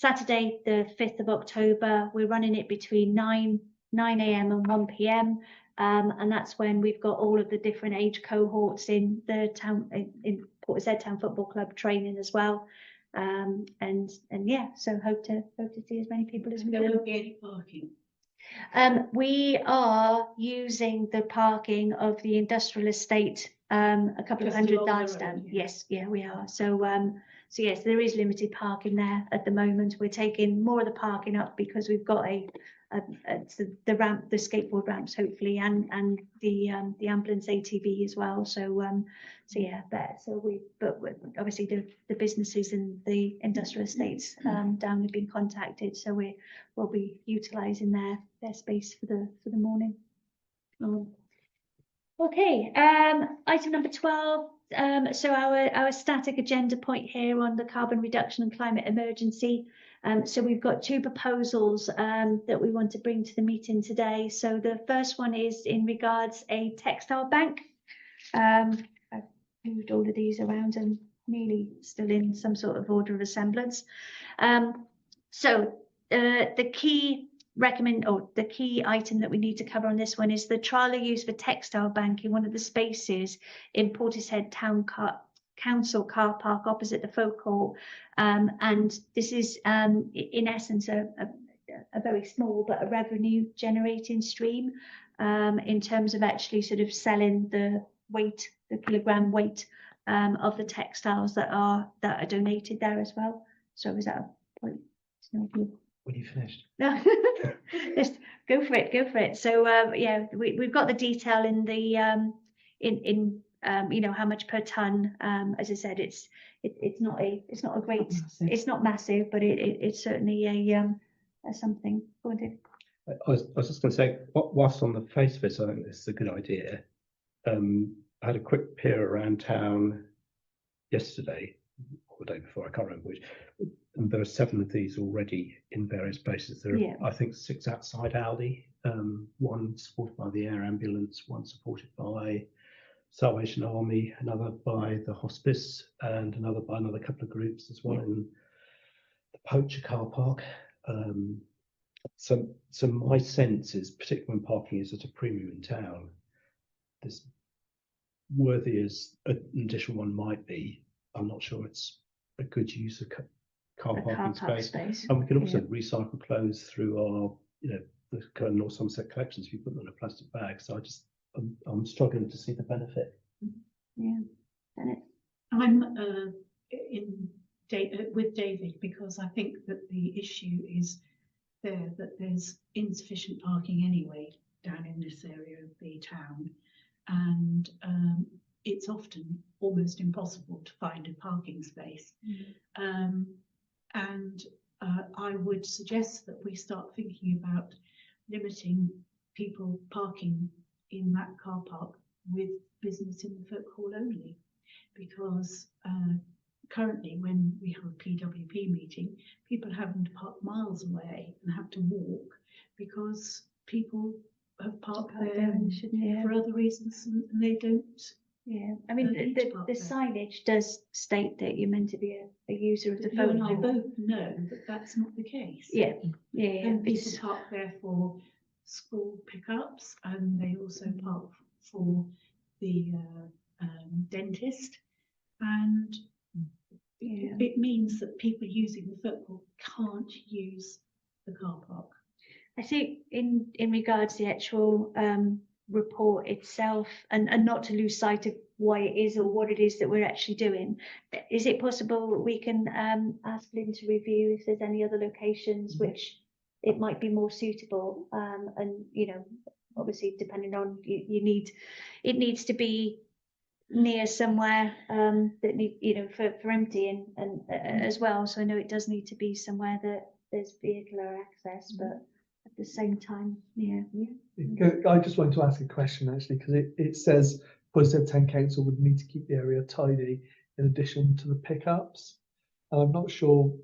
Saturday, the 5th of October, we're running it between 9 a.m. and 1 p.m. And that's when we've got all of the different age cohorts in the town, in Portishead Town Football Club training as well. And yeah, so hope to see as many people as we There can. won't be any parking. We are using the parking of the industrial estate, a couple of Just hundred along the yards road, down. yeah. Yes, yeah, we are. So yes, there is limited parking there at the moment. We're taking more of the parking up because we've got the ramp, the skateboard ramps, hopefully, and the ambulance ATV as well. So yeah, but obviously the businesses and the industrial estates down have been contacted, so we'll be utilising their space for the morning. Okay, item number 12. So our static agenda point here on the carbon reduction and climate emergency. So we've got two proposals that we want to bring to the meeting today. So the first one is in regards a textile bank. I've moved all of these around and nearly still in some sort of order of resemblance. So the key item that we need to cover on this one is the trial of use for textile bank in one of the spaces in Portishead Town Council car park opposite the folk hall. And this is in essence a very small but a revenue generating stream in terms of actually sort of selling the kilogram weight of the textiles that are donated there as well. So is that a point? When you finished. No, just go for it. So yeah, we've got the detail in the you know, how much per ton. As I said, it's not a great, it's not massive, but it's certainly a something. Go on, Dave. I was just going to say, whilst on the face of it, I think this is a good idea. I had a quick peer around town yesterday, or the day before, I can't remember which, and there are 7 of these already in various places. There are, I think, 6 outside Aldi, one supported by the air ambulance, one supported by Salvation Army, another by the hospice, and another by another couple of groups as well in the Poacher car park. So my sense is, particularly when parking is at a premium in town, this worthy as an additional one might be, I'm not sure it's a good use of car parking space. And we can also recycle clothes through our, you know, the kind of North Somerset collections if you put them in a plastic bag. So I'm struggling to see the benefit. Yeah. I'm with David, because I think that the issue is that there's insufficient parking anyway down in this area of the town, and it's often almost impossible to find a parking space. And I would suggest that we start thinking about limiting people parking in that car park with business in the folk hall only, because currently when we have a PWP meeting, people having to park miles away and have to walk because people have parked there for other reasons and they don't. Yeah, I mean, the signage does state that you're meant to be a user of the phone. You and I both know that that's not the case. Yeah. And people park there for school pickups, and they also park for the dentist, and it means that people using the football can't use the car park. I think in regards to the actual report itself, and not to lose sight of why it is or what it is that we're actually doing, is it possible that we can ask Lynn to review if there's any other locations which it might be more suitable, and you know, obviously depending on it needs to be near somewhere that need, you know, for emptying and as well. So I know it does need to be somewhere that there's vehicular access, but at the same time, I just wanted to ask a question actually, because it says Portishead Town Council would need to keep the area tidy in addition to the pickups. And I'm not sure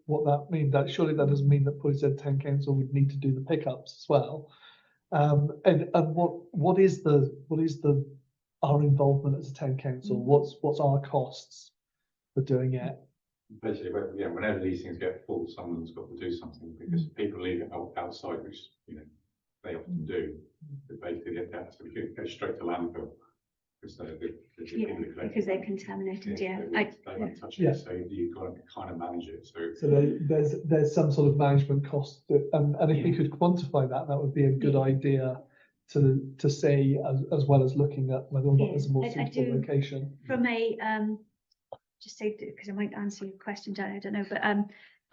what that means. That surely that doesn't mean that Portishead Town Council would need to do the pickups as well. And what is our involvement as a town council? What's our costs for doing it? basically, whenever these things get full, someone's got to do something because people leave it outside, which they often do. But basically, they have to go straight to landfill because because they're contaminated. They won't touch it, so you've got to kind of manage it. So there's some sort of management cost, and if we could quantify that, that would be a good idea to say, as well as looking at whether or not there's a more suitable location. From a just say, because I might answer your question, I don't know, but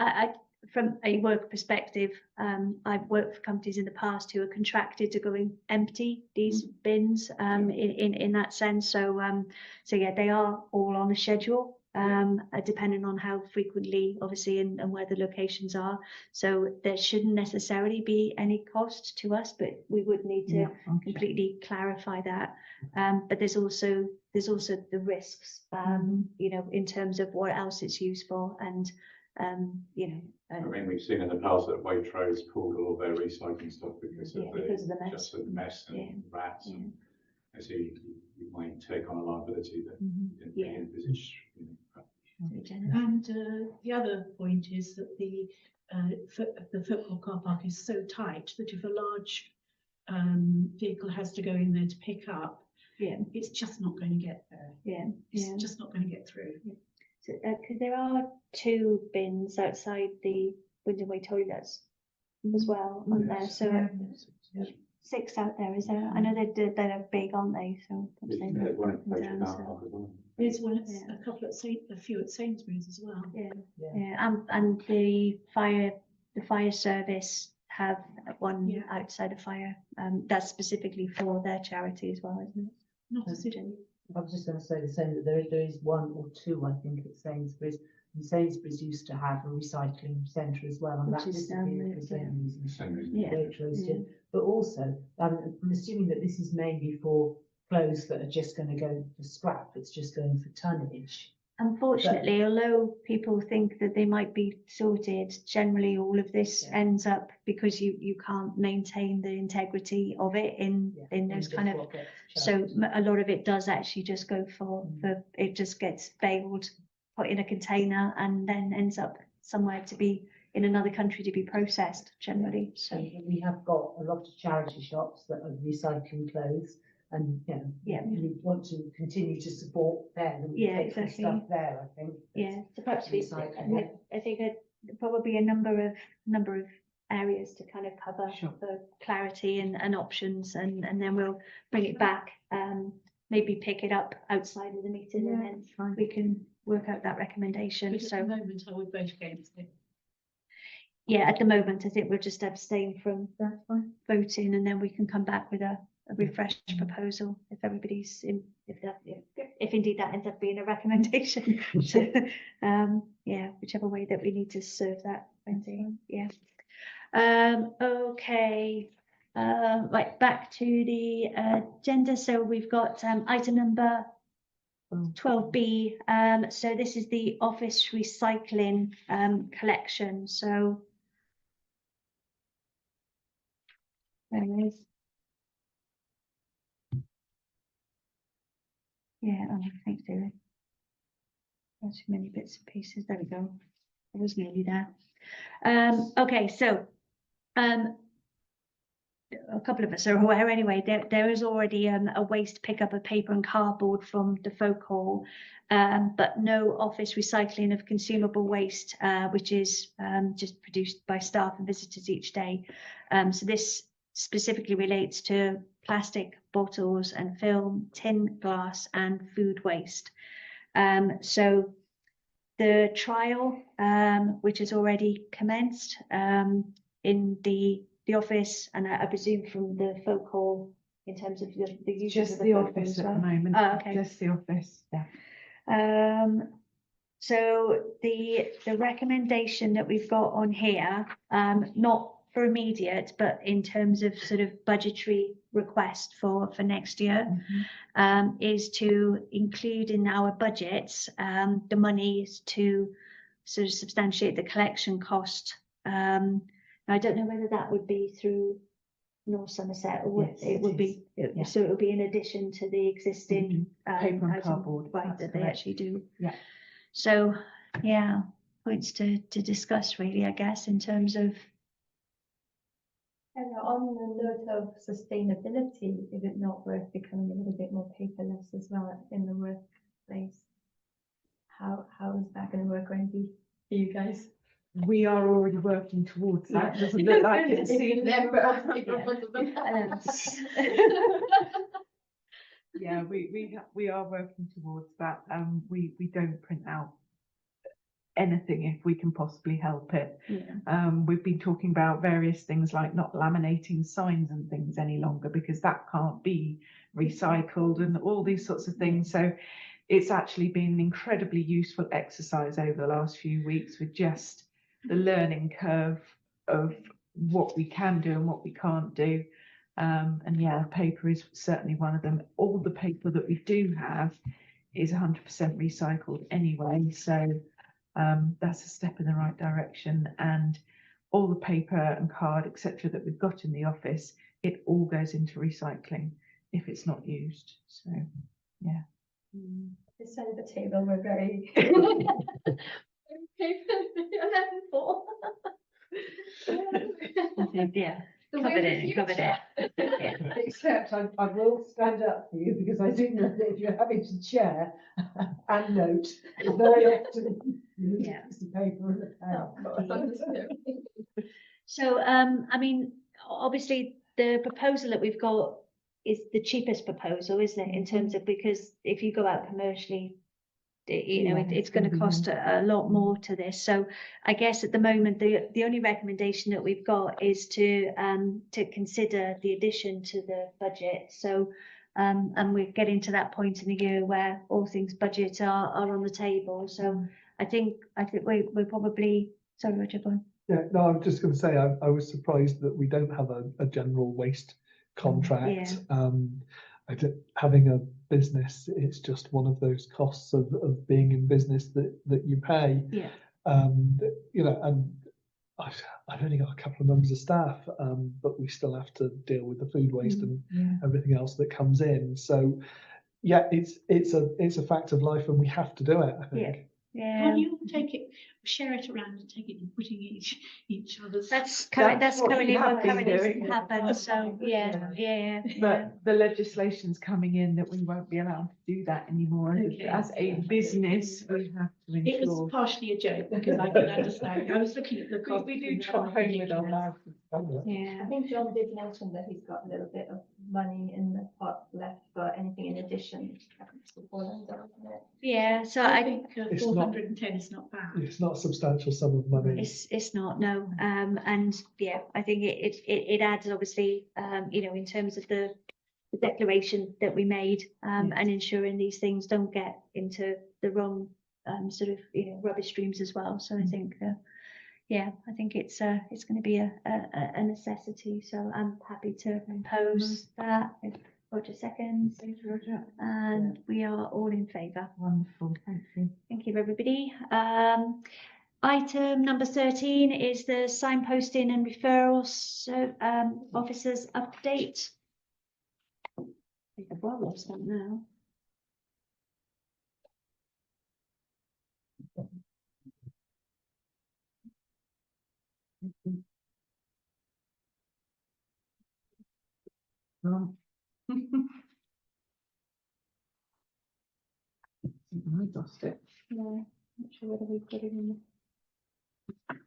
I from a work perspective, I've worked for companies in the past who are contracted to go and empty these bins in that sense. So yeah, they are all on a schedule, depending on how frequently, obviously, and where the locations are. So there shouldn't necessarily be any cost to us, but we would need to completely clarify that. But there's also the risks, in terms of what else it's used for, and I mean, we've seen in the past that Waitrose pulled all their recycling stuff because of the mess, just the mess and rats. And so you might take on a liability that you didn't envisage. And the other point is that the football car park is so tight that if a large vehicle has to go in there to pick up, it's just not going to get there. It's just not going to get through. So, because there are 2 bins outside the window way toilets as well on there. So 6 out there, is there? I know they're big, aren't they? So There's one a few at Sainsbury's as well. And the fire service have one outside of fire. That's specifically for their charity as well, isn't it? Not a city. I was just going to say the same, that there is 1 or 2, I think, at Sainsbury's. And Sainsbury's used to have a recycling centre as well, and that disappeared for some reason. But also, I'm assuming that this is mainly for clothes that are just going to go for scrap. It's just going for tonnage. Unfortunately, although people think that they might be sorted, generally all of this ends up, because you can't maintain the integrity of it in those kind of. So a lot of it does actually just go for it just gets baled, put in a container, and then ends up somewhere to be in another country to be processed generally. So we have got a lot of charity shops that are recycling clothes. And we want to continue to support them and take the stuff there, I think. So perhaps I think probably a number of areas to kind of cover for clarity and options, and then we'll bring it back, maybe pick it up outside of the meeting, and then we can work out that recommendation. But at the moment, I would vote against it. At the moment, I think we'll just abstain from voting, and then we can come back with a refreshed proposal if everybody's in, if indeed that ends up being a recommendation. Whichever way that we need to serve that. Okay. Right, back to the agenda. So we've got item number 12B. So this is the office recycling collection. So there it is. Thanks, David. There's too many bits and pieces. There we go. I was nearly there. Okay, so a couple of us are aware anyway. There is already a waste pickup of paper and cardboard from the folk hall, but no office recycling of consumable waste, which is just produced by staff and visitors each day. So this specifically relates to plastic bottles and film, tin, glass, and food waste. So the trial, which has already commenced in the office, and I presume from the folk hall in terms of the use just of the office at the moment. Okay. Just the office. So the recommendation that we've got on here, not for immediate, but in terms of sort of budgetary request for next year, is to include in our budgets the monies to sort of substantiate the collection cost. Now, I don't know whether that would be through North Somerset, or it would be. So it would be in addition to the existing paper and item, cardboard, right? That they actually do. Yeah. So yeah, points to discuss really, I guess, in terms of, And on the note of sustainability, is it not worth becoming a little bit more paperless as well in the workplace? How is that going to work, Wendy, for you guys? We are already working towards that. Yeah. Doesn't look like it's Yeah, we are working towards that. We don't print out anything if we can possibly help it. We've been talking about various things like not laminating signs and things any longer because that can't be recycled and all these sorts of things. So it's actually been an incredibly useful exercise over the last few weeks with just the learning curve of what we can do and what we can't do. And yeah, paper is certainly one of them. All the paper that we do have is 100% recycled anyway. So that's a step in the right direction. And all the paper and card, etc., that we've got in the office, it all goes into recycling if it's not used. So yeah. This side of the table, we're very yeah, covered it. Except I will stand up for you because I do know that if you're having to chair and note, very often you need a piece of paper and a pen. So, I mean, obviously the proposal that we've got is the cheapest proposal, isn't it? In terms of, because if you go out commercially, it's going to cost a lot more to this. So I guess at the moment, the only recommendation that we've got is to consider the addition to the budget. So, and we're getting to that point in the year where all things budget are on the table. So I think we're probably, sorry, Roger, go on. Yeah, no, I'm just going to say I was surprised that we don't have a general waste contract. Having a business, it's just one of those costs of being in business that you pay. And I've only got a couple of members of staff, but we still have to deal with the food waste and everything else that comes in. So yeah, it's a fact of life, and we have to do it, I think. Can't you take it, share it around and take it and putting each other's? That's currently what doing. happens. So yeah. But the legislation's coming in that we won't be allowed to do that anymore. Okay. As a business, we have to ensure. It was partially a joke because I can understand. I was looking at the cost. We do try with our mouths. I think John did mention that he's got a little bit of money in the pot left for anything in addition. Yeah, so I I think 410 is not bad. It's not a substantial sum of money. It's not, no. And yeah, I think it adds obviously, in terms of the declaration that we made, and ensuring these things don't get into the wrong sort of rubbish streams as well. So I think I think it's going to be a necessity. So I'm happy to propose that. If Roger seconds. Thank you, Roger. And we are all in favour. Wonderful, thank you. Thank you, everybody. Item number 13 is the signposting and referrals officers update. I think I've well lost that now. I lost it. No, not sure whether we put it in.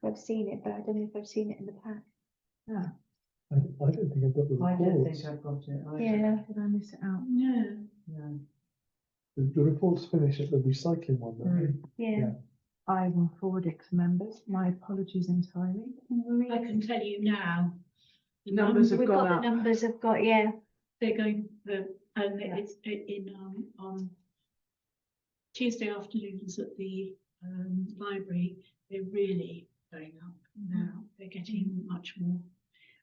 I've seen it, but I don't know if I've seen it in the pack. I don't think I've got the I don't reports. think I've got it. Yeah. Did I miss it out? No. No. The reports finish at the recycling one, don't they? Yeah. I will forward it to members. My apologies entirely. I can tell you now. The Numbers have We've gone got up. the numbers have got, yeah. They're going, and it's in on Tuesday afternoons at the library. They're really going up now. They're getting much more.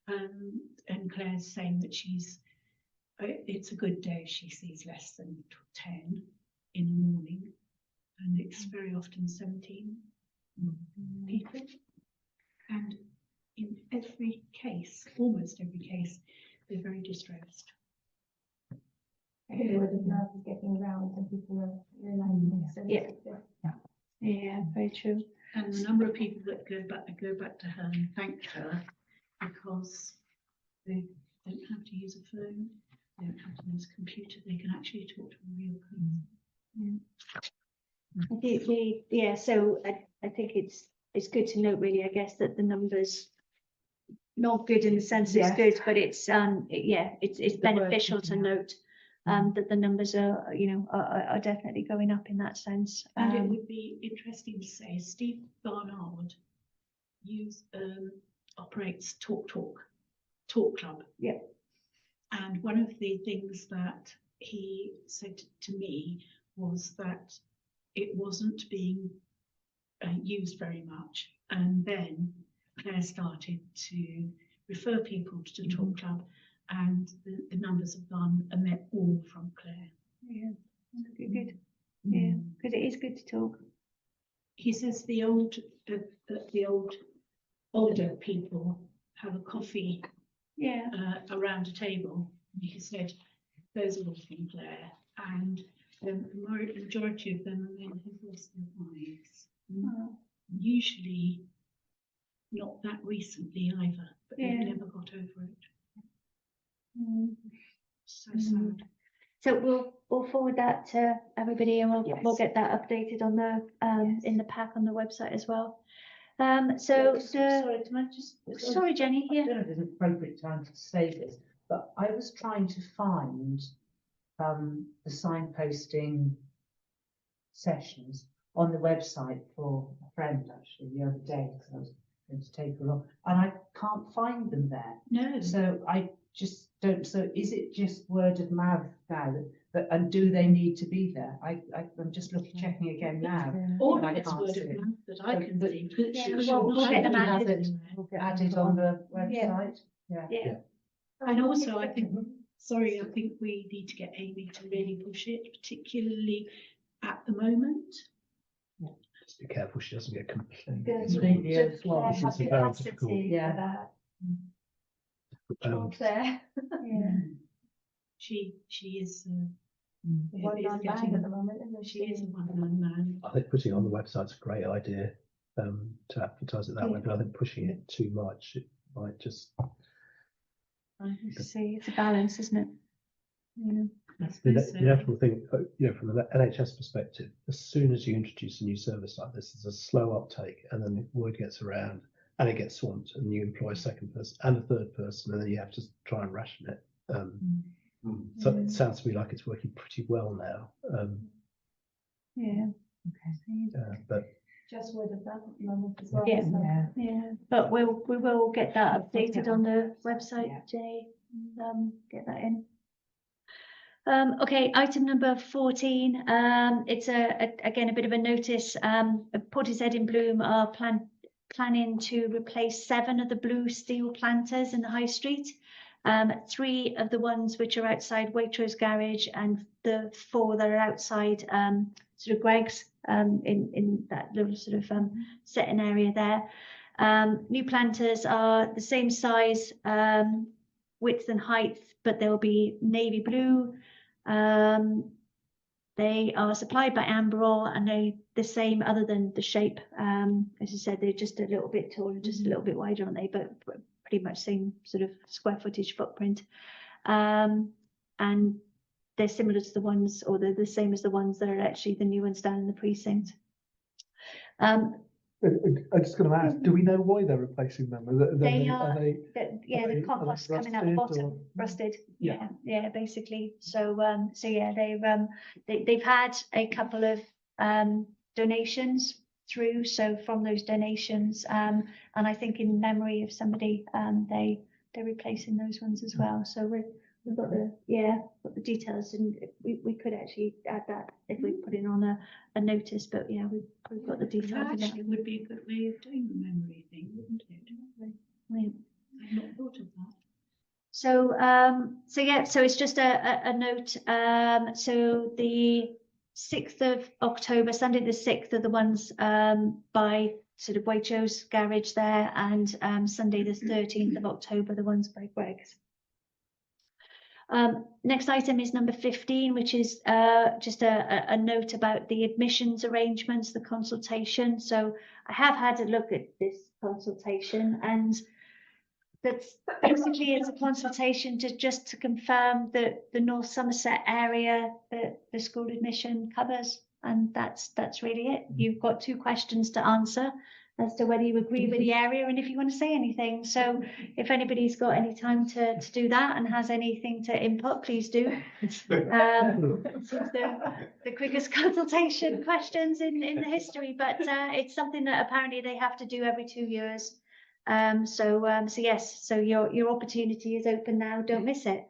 And Claire's saying that it's a good day. She sees less than 10 in the morning, and it's very often 17 people. And in every case, almost every case, they're very distressed. I think word of mouth is getting around and people are realising. So Yeah, very very true. And the number of people that go back to her and thank her because they don't have to use a phone, they don't have to use a computer, they can actually talk to a real person. Yeah, so I think it's good to note really, I guess, that the numbers not good in the sense it's Yes. good, but it's it's beneficial to note that the numbers are, you know, are definitely going up in that sense. And it would be interesting to say Steve Barnard operates Talk Club. Yeah. And one of the things that he said to me was that it wasn't being used very much. And then Claire started to refer people to the Talk Club, and the numbers have gone, and they're all from Claire. Yeah, good. Yeah, because it is good to talk. He says the older people have a coffee around a table. He said those are all from Claire, and the majority of them are men who've lost their wives. Usually not that recently either, but they've never got over it. So sad. So we'll forward that to everybody, and we'll Yes. get that updated on the in the pack on the website as well. Sorry, can I just? Sorry, Jenny. I Yeah. don't know if it's an appropriate time to say this, but I was trying to find the signposting sessions on the website for a friend actually the other day, because I was going to take her along, and I can't find them there. No. So I just don't. So is it just word of mouth now? And do they need to be there? I'm just checking again now. All and I of it's can't word see of it. mouth that I can But- see. We'll get them Have added. it added on the website. Yeah. And also, I think we need to get Amy to really push it, particularly at the moment. Just be careful she doesn't get completely. Completely overwhelmed. It's very difficult. Yeah. Claire. Yeah. She is One is man band getting. at the moment, isn't She is a one-man man. I think putting it on the website's a great idea to advertise it that way, but I think pushing it too much, it might just. See, it's a balance, isn't it? Yeah. The inevitable thing, from the NHS perspective, as soon as you introduce a new service like this, there's a slow uptake, and then the word gets around, and it gets swamped, and you employ a second person and a third person, and then you have to try and ration it. So it sounds to me like it's working pretty well now. Yeah. But just word of mouth at the moment as well. Yeah. so- Yeah, but we will get that updated on the website, Jay, and get that in. Okay, item number 14. It's again a bit of a notice. Portishead in Bloom are planning to replace 7 of the blue steel planters in the high street. 3 of the ones which are outside Waitrose Garage, and the 4 that are outside sort of Greg's in that little sort of setting area there. New planters are the same size, width and height, but they'll be navy blue. They are supplied by Amberol, and they the same other than the shape. As you said, they're just a little bit taller, just a little bit wider, aren't they? But pretty much same sort of square footage footprint. And they're similar to the ones, or they're the same as the ones that are actually the new ones down in the precinct. I'm just going to ask, do we know why they're replacing them? Are They they are the the compost coming out the rusted bottom, or- rusted. Yeah. Yeah, basically. So yeah, they've had a couple of donations through. So from those donations, and I think in memory of somebody, they're replacing those ones as well. So we've got the details, and we could actually add that if we put it on a notice. But yeah, we've got the details That of that. actually would be a good way of doing the memory thing, wouldn't it? Yeah. I've not thought of that. So so it's just a note. So the 6th of October, Sunday the 6th, are the ones by sort of Waitrose Garage there, and Sunday the 13th of October, the ones by Greg's. Next item is number 15, which is just a note about the admissions arrangements, the consultation. So I have had a look at this consultation, and that's basically it's a consultation just to confirm that the North Somerset area that the school admission covers, and that's really it. You've got 2 questions to answer as to whether you agree with the area and if you want to say anything. So if anybody's got any time to do that and has anything to input, please do. It's the quickest consultation questions in the history, but it's something that apparently they have to do every 2 years. So yes, so your opportunity is open now, don't miss it.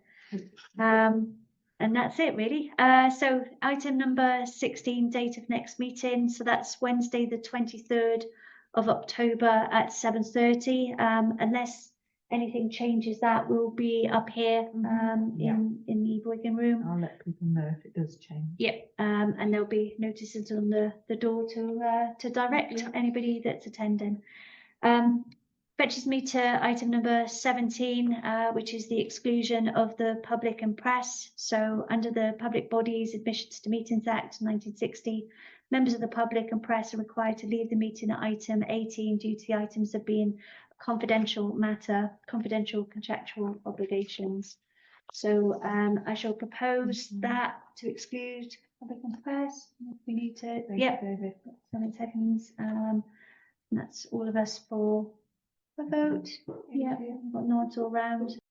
And that's it really. So item number 16, date of next meeting. So that's Wednesday, the 23rd of October at 7:30. Unless anything changes, that will be up here in the Boygan room. I'll let people know if it does change. Yep, and there'll be notices on the door to direct anybody that's attending. Fetches me to item number 17, which is the exclusion of the public and press. So under the Public Bodies Admissions to Meetings Act 1960, members of the public and press are required to leave the meeting at item 18 due to the items of being confidential matter, confidential contractual obligations. So I shall propose that to exclude public and press. We need to, yep, 7 seconds. That's all of us for a vote. Yeah, got nods all round.